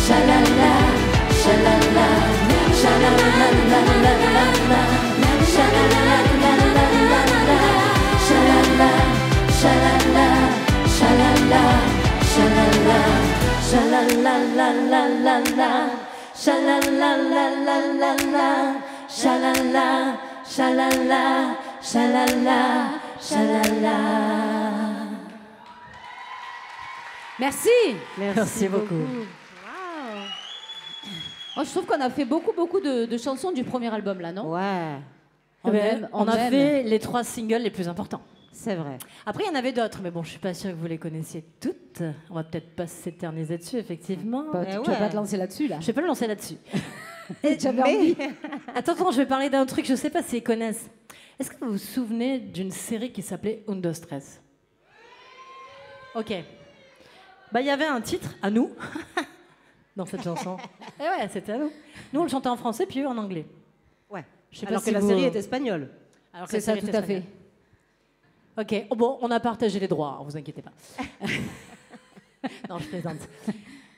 shalala, shalala, shalala, shalala, shalala, shalala, shalala, shalala, shalala, la la la la, shalala, la la la la, shalala, shalala, shalala, shalala. Merci. Merci beaucoup. Oh, je trouve qu'on a fait beaucoup de chansons du premier album là, non? Ouais. On a aime. fait les 3 singles les plus importants. C'est vrai. Après, il y en avait d'autres, mais bon, je suis pas sûre que vous les connaissiez toutes. On va peut-être pas s'éterniser dessus, effectivement. Bah, tu vas pas te lancer là-dessus, là. Je vais pas me lancer là-dessus. J'avais envie. Attends, je vais parler d'un truc, je sais pas s'ils connaissent. Est-ce que vous vous souvenez d'une série qui s'appelait Un, deux, tres? Ok. Bah, il y avait un titre, à nous, dans cette chanson. Et ouais, c'était à nous. Nous, on le chantait en français, puis eux en anglais. Ouais. Je sais pas Alors si que la vous- série est espagnole. Alors que C'est la ça, série tout est à fait. espagnole. Ok, oh, bon, on a partagé les droits, vous inquiétez pas. Non, je plaisante.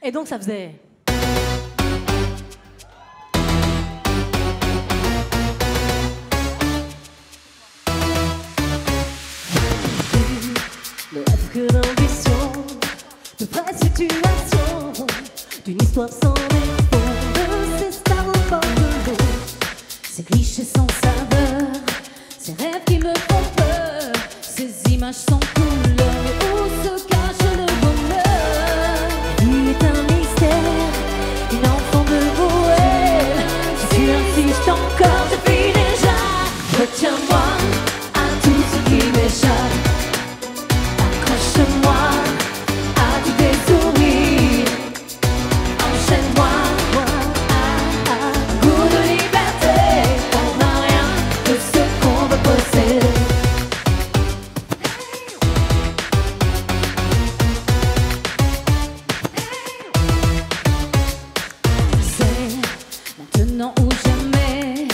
Et donc, ça faisait... Le rêve que l'ambition de vraies situations, d'une histoire sans défaut, de ces stars au bord de l'eau, ces clichés sans saveur, ces rêves qui me font peur, ces images sans couleur, mais où se cache le bonheur? La vie est un mystère, une enfant de Bohème. Si tu insistes encore, je vis déjà. Retiens-moi à tout ce qui m'échappe. Accroche-moi à tous tes sourires. Enchaîne-moi à goût de liberté. On n'a rien de ce qu'on veut posséder. C'est maintenant ou jamais.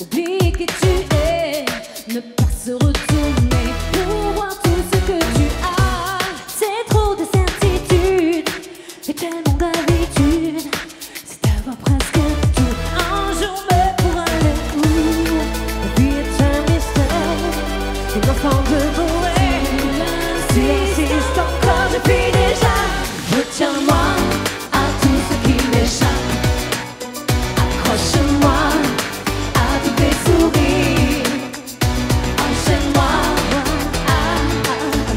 Oublie qui tu es. Ne pas se retourner pour voir tout ce que tu as. C'est trop de certitude et tellement d'habitude. C'est d'avoir presque tout. Un jour, mais pour aller où? La vie est un mystère. Une enfant de Bohème. Si insiste encore, je vis déjà. Retiens-moi à tout ce qui m'échappe. Accroche-moi à tous tes sourires. Enchaîne-moi à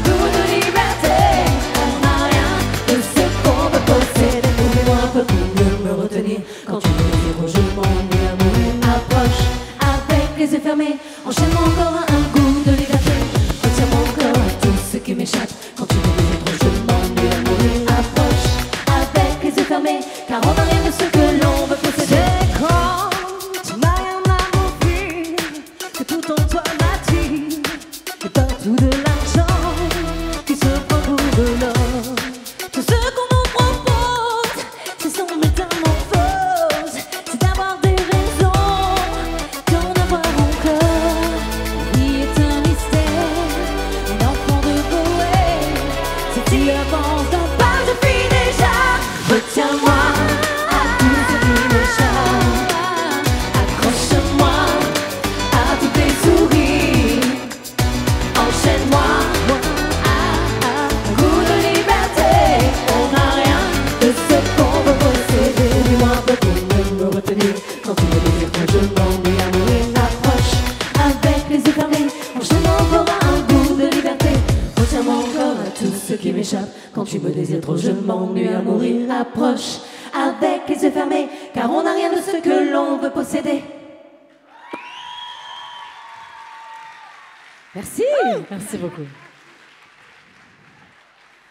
goût de liberté. On n'a rien de ce qu'on veut posséder. Oublie-moi un peu pour mieux me retenir. Quand tu me dis trop, je m'ennuie à mourir. Approche avec les yeux fermés. Enchaîne-moi encore à un goût de liberté. Retiens-moi encore à tout ce qui m'échappe. Quand tu me dis trop, je m'ennuie à mourir. Approche avec les yeux fermés. Car on n'a rien de ce que l'on veut posséder. Quand tu n'as rien à m'offrir, que tout en toi m'attire, et partout de l'argent qui se prend pour de l'or. Tout ce qu'on nous propose, c'est son métamorphose, c'est d'avoir des raisons, d'en avoir encore. La vie est un mystère, un enfant de Bohème. Si tu avances d'un pas, je vis déjà. Retiens-moi à tout ce qui m'échappe. Accroche-moi à tous tes sourires. Enchaîne-moi à goût de liberté. On n'a rien de ce qu'on veut posséder. Dis-moi un peu pour mieux me retenir. Quand tu me désires trop, je m'ennuie à mourir. Approche avec les yeux fermés. Enchaîne-moi encore à un goût de liberté. Retiens-moi encore à tout ce qui m'échappe. Quand tu me désires trop, je m'ennuie à mourir. Approche avec les yeux fermés. Car on n'a rien de ce que l'on veut posséder. Merci. Merci beaucoup.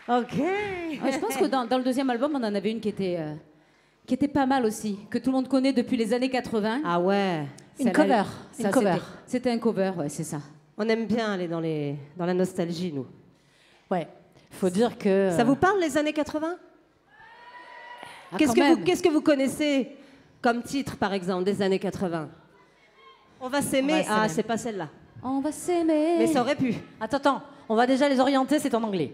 Ok. Ouais, je pense que dans le deuxième album, on en avait une qui était pas mal aussi, que tout le monde connaît depuis les années 80. Ah ouais. Une cover. Ça, Une cover. C'était un cover, ouais, c'est ça. On aime bien aller dans la nostalgie, nous. Ouais. Faut dire que... Ça vous parle, les années 80? Ah, Qu'est-ce quand même. que vous connaissez comme titre, par exemple, des années 80? On va s'aimer. Ah, c'est pas celle-là. On va s'aimer. Mais ça aurait pu. Attends, on va déjà les orienter, c'est en anglais.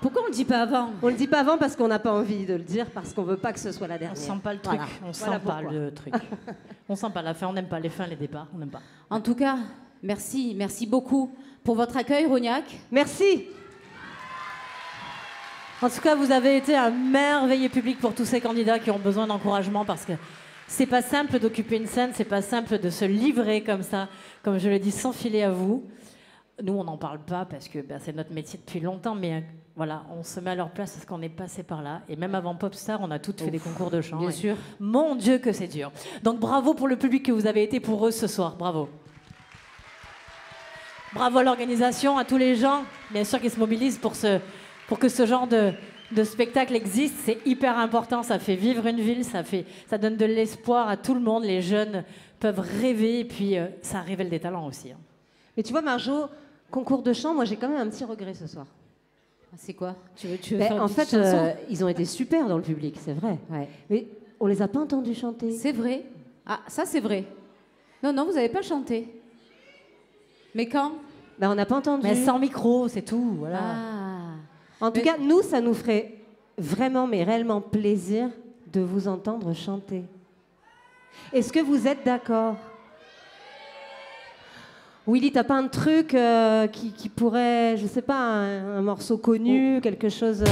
Pourquoi on le dit pas avant? On le dit pas avant parce qu'on n'a pas envie de le dire, parce qu'on veut pas que ce soit la dernière. On sent pas le truc. Voilà. On sent Voilà pas pourquoi. le truc. On sent pas la fin, on n'aime pas les fins, les départs, on n'aime pas. En tout cas, merci beaucoup pour votre accueil, Rognac. Merci. En tout cas, vous avez été un merveilleux public pour tous ces candidats qui ont besoin d'encouragement parce que c'est pas simple d'occuper une scène, c'est pas simple de se livrer comme ça, comme je le dis, sans filer à vous. Nous, on n'en parle pas parce que c'est notre métier depuis longtemps, mais voilà, on se met à leur place parce qu'on est passé par là. Et même avant Popstar, on a toutes fait des concours de chant. Bien et sûr. Mon Dieu, que c'est dur. Donc bravo pour le public que vous avez été pour eux ce soir. Bravo. Bravo à l'organisation, à tous les gens, bien sûr, qui se mobilisent pour que ce genre de spectacle existe. C'est hyper important, ça fait vivre une ville, ça donne de l'espoir à tout le monde. Les jeunes peuvent rêver et puis ça révèle des talents aussi. Mais tu vois, Marjo, concours de chant, moi j'ai quand même un petit regret ce soir. C'est quoi? Tu veux Ben, faire en une fait, petite chanson ils ont été super dans le public, c'est vrai. Mais on les a pas entendus chanter. C'est vrai. Ah, ça c'est vrai. Non, vous n'avez pas chanté. Mais quand? Ben, on n'a pas entendu. Mais sans micro, c'est tout. Voilà. En tout cas, nous, ça nous ferait vraiment, mais réellement plaisir de vous entendre chanter. Est-ce que vous êtes d'accord? Willy, t'as pas un truc qui pourrait, je sais pas, un morceau connu, quelque chose...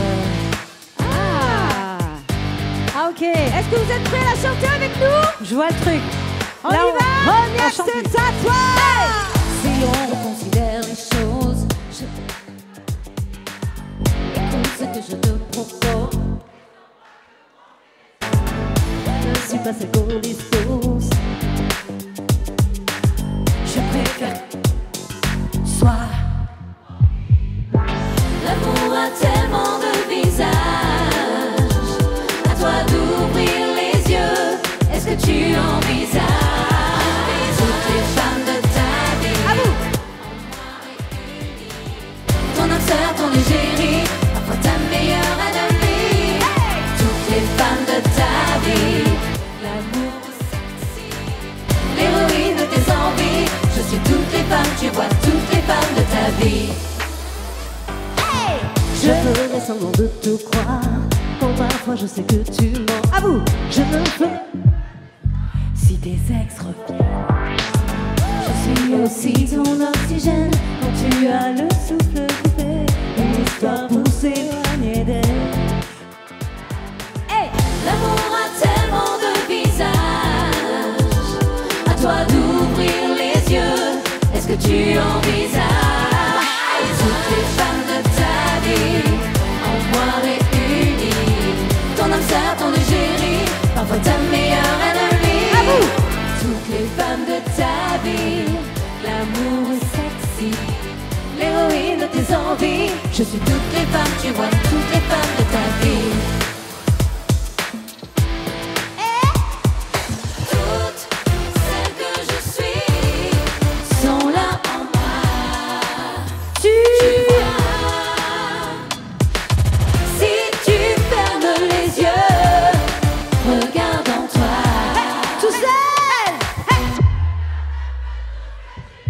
Ah ok. Est-ce que vous êtes prêts à la chanter avec nous? Je vois le truc. On y va. Rognac, c'est à toi. Si on considère les choses, écoute ce que je te propose. Je ne suis pas celle qu'on dispose. Je préfère soit. L'amour a tellement de visages. À toi d'ouvrir les yeux. Est-ce que tu envisages toutes les femmes de ta vie? À vous. Ton âme sœur, ton égérie, parfois ta meilleure ennemie. Toutes les femmes de ta vie. L'amour sexy, l'héroïne de tes envies. Je suis toutes les femmes, tu vois toutes les femmes de ta vie. Je ferai semblant de te croire, quand parfois je sais que tu mens. À vous, je me ferai. Si tes ex reviennent, je suis aussi ton oxygène. Quand tu as le souffle coupé, une histoire pour s'éloigner d'elle. Hey, l'amour a tellement de visages. À toi d'ouvrir les yeux. Est-ce que tu envisages toutes les femmes de ta vie en moi réunies? Ton âme sœur, ton égérie, parfois ta meilleure ennemie. À vous. Toutes les femmes de ta vie, l'amour sexy, l'héroïne de tes envies. Je suis toutes les femmes, tu vois toutes les femmes de ta vie. Toutes celles que je suis sont là en moi. Tu vois, si tu fermes les yeux, regarde en toi. Tout seul.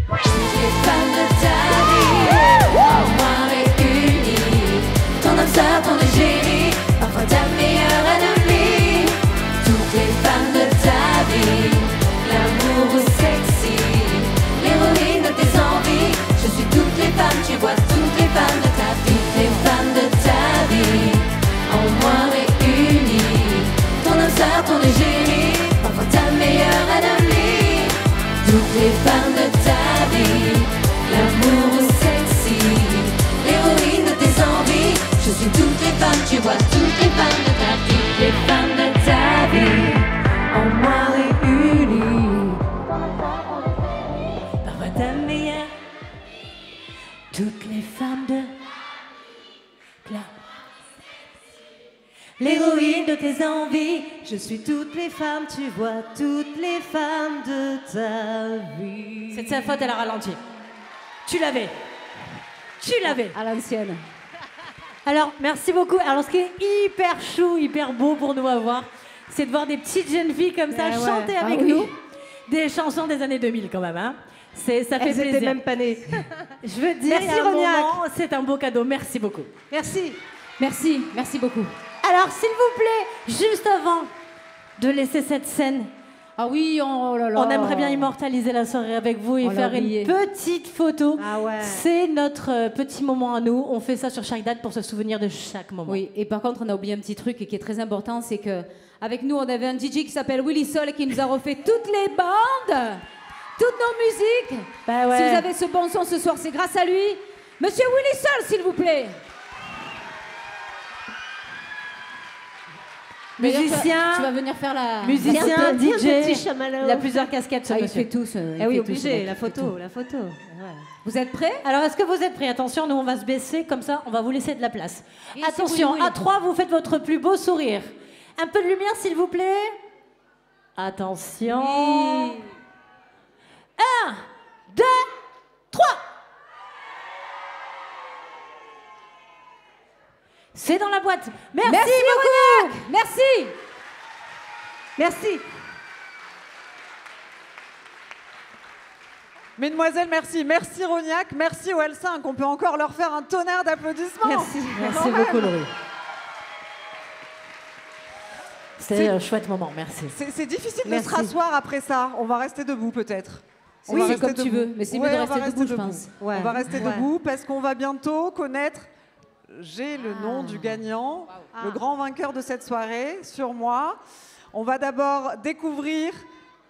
Toutes les femmes de ta vie, en moi réunies. Ton âme sœur, ton égérie, parfois ta meilleure ennemie. Toutes les femmes de ta vie, l'amour sexy, l'héroïne de tes envies. Je suis toutes les femmes, tu vois toutes les femmes de ta vie. Toutes les femmes de ta vie, en moi réunies. Ton âme sœur, ton égérie, parfois ta meilleure ennemie. Toutes les femmes de ta vie, l'amour sexy, l'héroïne de tes envies. Je suis toutes les femmes, tu vois toutes les femmes de ta vie. Toutes les femmes de ta vie, en moi réunies. Parfois ta meilleure. Toutes les femmes de... L'héroïne de tes envies, je suis toutes les femmes, tu vois toutes les femmes de ta vie. C'est de sa faute, elle a ralenti. Tu l'avais. Tu l'avais. À l'ancienne. Alors, merci beaucoup. Alors, ce qui est hyper chou, hyper beau pour nous à voir, c'est de voir des petites jeunes filles comme ça Ouais, ouais. chanter Ah avec oui. nous des chansons des années 2000 quand même. Hein. Ça fait Elles plaisir. étaient même pas nées. Je veux dire, Merci il y a un Rognac. moment, C'est un beau cadeau. Merci beaucoup. Merci. Merci beaucoup. Alors, s'il vous plaît, juste avant de laisser cette scène, ah oui, oh là là. on aimerait bien immortaliser la soirée avec vous et On l'a faire oublié. une petite photo. Ah ouais. C'est notre petit moment à nous. On fait ça sur chaque date pour se souvenir de chaque moment. Oui, et par contre, on a oublié un petit truc qui est très important, c'est que avec nous, on avait un DJ qui s'appelle Willy Sol qui nous a refait toutes les bandes, toutes nos musiques. Bah ouais. Si vous avez ce bon son ce soir, c'est grâce à lui. Monsieur Willy Sol, s'il vous plaît. Musicien, tu vas venir faire la... musicien, Tiens, petit DJ, chamallow. il a plusieurs casquettes ce Ah, il monsieur. fait tout ce... Eh oui, obligé, la photo. Ouais. Vous êtes prêts? Alors, est-ce que vous êtes prêts? Attention, nous, on va se baisser, comme ça, on va vous laisser de la place. Et Attention, oui, oui. à 3, vous faites votre plus beau sourire. Un peu de lumière, s'il vous plaît. Attention. 1, 2, 3. C'est dans la boîte. Merci beaucoup. Rognac. Merci. Merci. Mesdemoiselles, merci. Merci Rognac, merci au L5. On peut encore leur faire un tonnerre d'applaudissements. Merci. Merci Quand beaucoup, même. Laurie. C'était un chouette moment, merci. C'est difficile de Merci. se rasseoir après ça. On va rester debout peut-être. On Oui, va c'est rester comme tu debout. veux, mais c'est mieux Ouais, de on va rester debout, je pense. On va rester Ouais. debout parce qu'on va bientôt connaître, j'ai le nom du gagnant, le grand vainqueur de cette soirée, sur moi. On va d'abord découvrir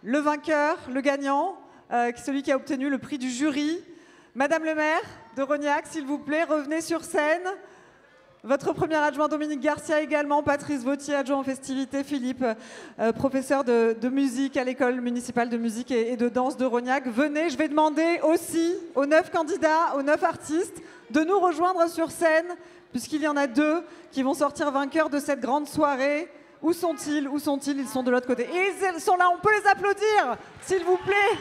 le vainqueur, le gagnant, celui qui a obtenu le prix du jury. Madame le maire de Rognac, s'il vous plaît, revenez sur scène. Votre premier adjoint Dominique Garcia également, Patrice Vautier, adjoint aux festivités, Philippe, professeur de musique à l'école municipale de musique et de danse de Rognac. Venez, je vais demander aussi aux 9 candidats, aux 9 artistes de nous rejoindre sur scène, puisqu'il y en a 2 qui vont sortir vainqueurs de cette grande soirée. Où sont-ils? Où sont-ils? Ils sont de l'autre côté. Et ils sont là, on peut les applaudir, s'il vous plaît.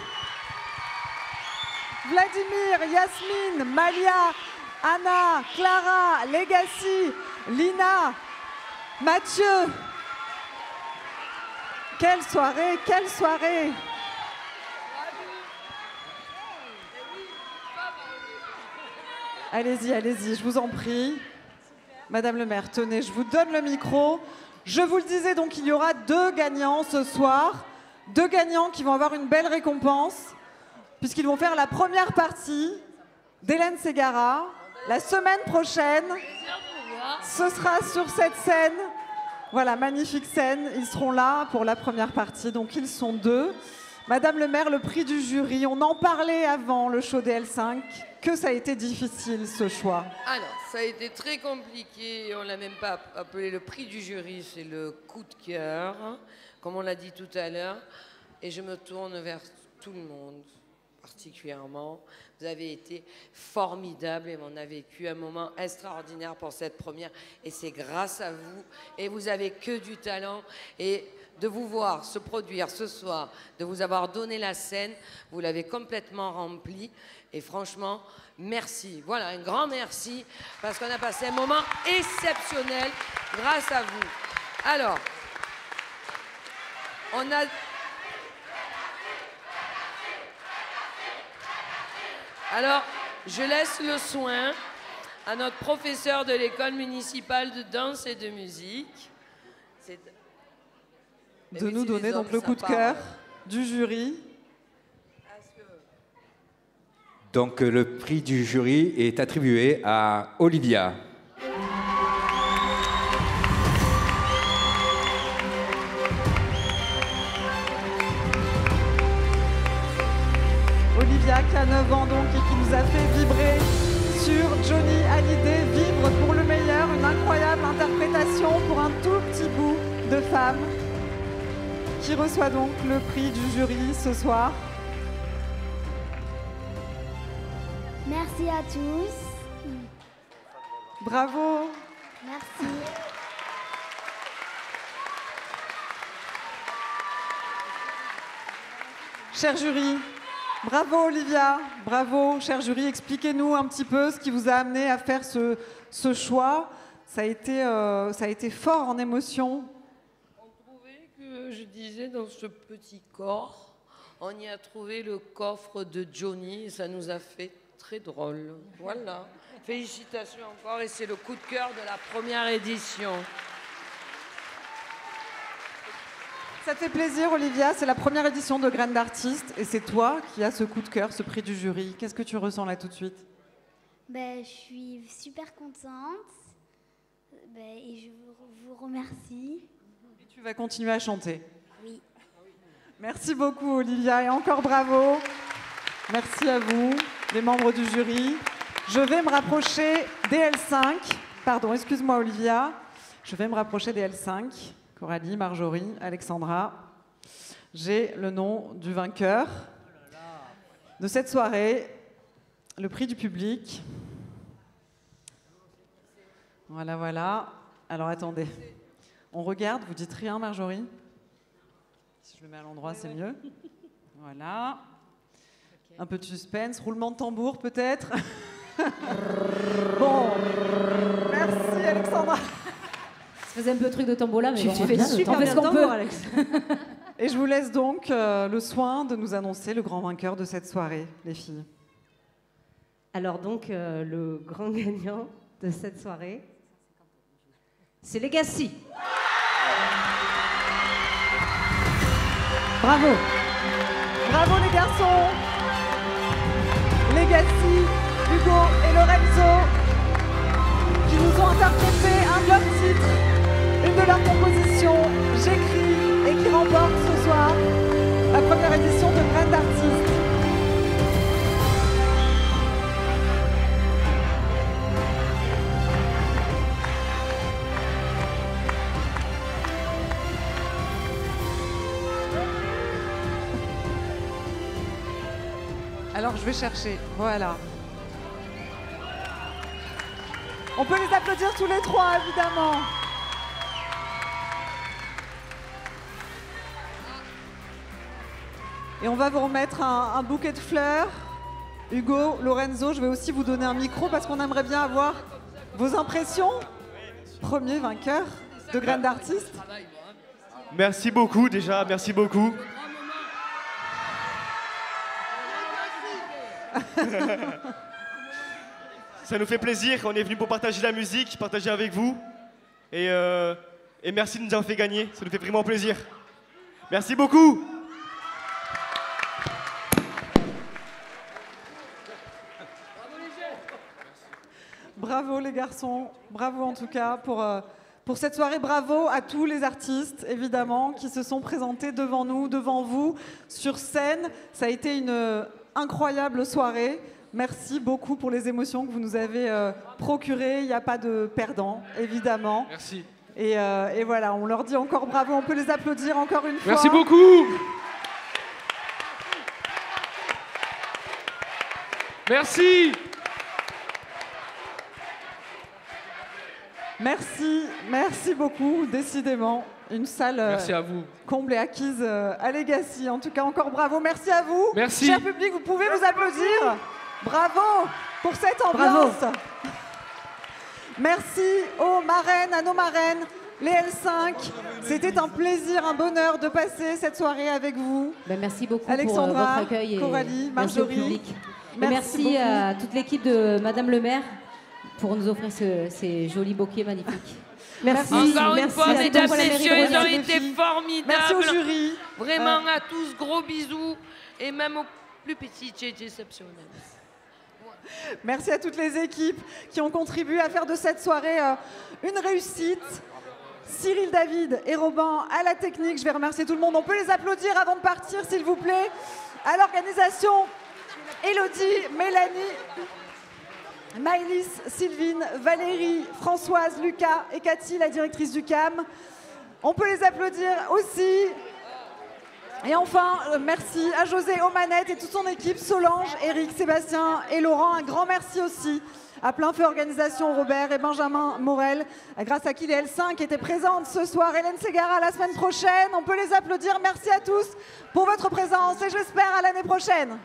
Vladimir, Yasmine, Malia, Anna, Clara, Legacy, Lina, Mathieu. Quelle soirée, quelle soirée. Allez-y, allez-y, je vous en prie. Madame le maire, tenez, je vous donne le micro. Je vous le disais, donc, il y aura 2 gagnants ce soir. 2 gagnants qui vont avoir une belle récompense, puisqu'ils vont faire la première partie d'Hélène Ségara. La semaine prochaine, ce sera sur cette scène. Voilà, magnifique scène. Ils seront là pour la première partie, donc ils sont 2. Madame le maire, le prix du jury, on en parlait avant le show des L5, que ça a été difficile ce choix. Alors, ça a été très compliqué. On ne l'a même pas appelé le prix du jury, c'est le coup de cœur, hein, comme on l'a dit tout à l'heure. Et je me tourne vers tout le monde, particulièrement. Vous avez été formidables et on a vécu un moment extraordinaire pour cette première. Et c'est grâce à vous. Et vous avez que du talent. Et de vous voir se produire ce soir, de vous avoir donné la scène, vous l'avez complètement remplie. Et franchement, merci. Voilà, un grand merci, parce qu'on a passé un moment exceptionnel grâce à vous. Alors, on a... Alors, je laisse le soin à notre professeur de l'école municipale de danse et de musique. De nous donner donc le coup de cœur du jury. Donc le prix du jury est attribué à Olivia. Olivia qui a 9 ans donc et qui nous a fait vibrer sur Johnny Hallyday, Vivre pour le meilleur, une incroyable interprétation pour un tout petit bout de femme qui reçoit donc le prix du jury ce soir. Merci à tous. Bravo. Merci. Cher jury, bravo Olivia, bravo cher jury, expliquez-nous un petit peu ce qui vous a amené à faire ce choix. Ça a été fort en émotion. On trouvait que je disais dans ce petit corps, On y a trouvé le coffre de Johnny et ça nous a fait très drôle. Voilà. Félicitations encore et c'est le coup de cœur de la première édition. Ça te fait plaisir, Olivia. C'est la première édition de Graines d'artistes et c'est toi qui as ce coup de cœur, ce prix du jury. Qu'est-ce que tu ressens là tout de suite? Ben, je suis super contente et je vous remercie. Et tu vas continuer à chanter. Oui. Merci beaucoup, Olivia, et encore bravo. Merci à vous, les membres du jury. Je vais me rapprocher des L5. Pardon, excuse-moi, Olivia. Je vais me rapprocher des L5. Coralie, Marjorie, Alexandra. J'ai le nom du vainqueur de cette soirée, le prix du public. Voilà, voilà. Alors, attendez. On regarde, vous dites rien, Marjorie? Si je le mets à l'endroit, c'est mieux. Voilà. Un peu de suspense. Roulement de tambour, peut-être. Bon. Merci, Alexandra. Ça faisait un peu truc de tombola, mais Tu bon, fais bien, super on fait bien ce qu'on le tambour, peut. Alex. Et je vous laisse donc le soin de nous annoncer le grand vainqueur de cette soirée, les filles. Alors donc, le grand gagnant de cette soirée, c'est Legacy. Bravo. Bravo les garçons. Legacy, Hugo et Lorenzo qui nous ont interprété un de leurs titres, une de leurs compositions, J'écris, et qui remporte ce soir la première édition de Graines d'artistes. Alors je vais chercher, voilà. On peut les applaudir tous les trois, évidemment. Et on va vous remettre un bouquet de fleurs. Hugo, Lorenzo, je vais aussi vous donner un micro parce qu'on aimerait bien avoir vos impressions. Premier vainqueur de Graines d'artistes. Merci beaucoup déjà, merci beaucoup. Ça nous fait plaisir, on est venu pour partager la musique, partager avec vous. Et merci de nous avoir fait gagner, ça nous fait vraiment plaisir. Merci beaucoup. Bravo les garçons, bravo en tout cas pour cette soirée. Bravo à tous les artistes, évidemment, qui se sont présentés devant nous, devant vous, sur scène. Ça a été une incroyable soirée. Merci beaucoup pour les émotions que vous nous avez procurées. Il n'y a pas de perdant, évidemment. Merci. Et voilà, on leur dit encore bravo. On peut les applaudir encore une fois. Merci beaucoup. Merci. Merci beaucoup, décidément. Une salle Merci à vous. comble et acquise à Legacy. En tout cas, encore bravo. Merci à vous. Merci. Cher public, vous pouvez vous applaudir. Bravo pour cette ambiance. Bravo. Merci aux marraines, à nos marraines, les L5. C'était un plaisir, un bonheur de passer cette soirée avec vous. Ben, merci beaucoup Alexandra, pour votre accueil et Coralie, merci au Marjorie. public. Et Merci merci à beaucoup. toute l'équipe de Madame le maire pour nous offrir ces jolis bouquets magnifiques. Merci. Encore une Merci fois, à mesdames, tous. messieurs, ils ont Merci les été filles. formidables. Merci au jury. Vraiment à tous, gros bisous. Et même aux plus petits, c'est exceptionnel. Merci à toutes les équipes qui ont contribué à faire de cette soirée une réussite. Cyril, David et Robin à la technique. Je vais remercier tout le monde. On peut les applaudir avant de partir, s'il vous plaît. À l'organisation, Élodie, Mélanie, Maëlys, Sylvine, Valérie, Françoise, Lucas et Cathy, la directrice du CAM. On peut les applaudir aussi. Et enfin, merci à José aux manettes et toute son équipe, Solange, Eric, Sébastien et Laurent. Un grand merci aussi à Plein Feu Organisation, Robert et Benjamin Morel, grâce à qui les L5 étaient présentes ce soir. Hélène Ségara la semaine prochaine. On peut les applaudir. Merci à tous pour votre présence et j'espère à l'année prochaine.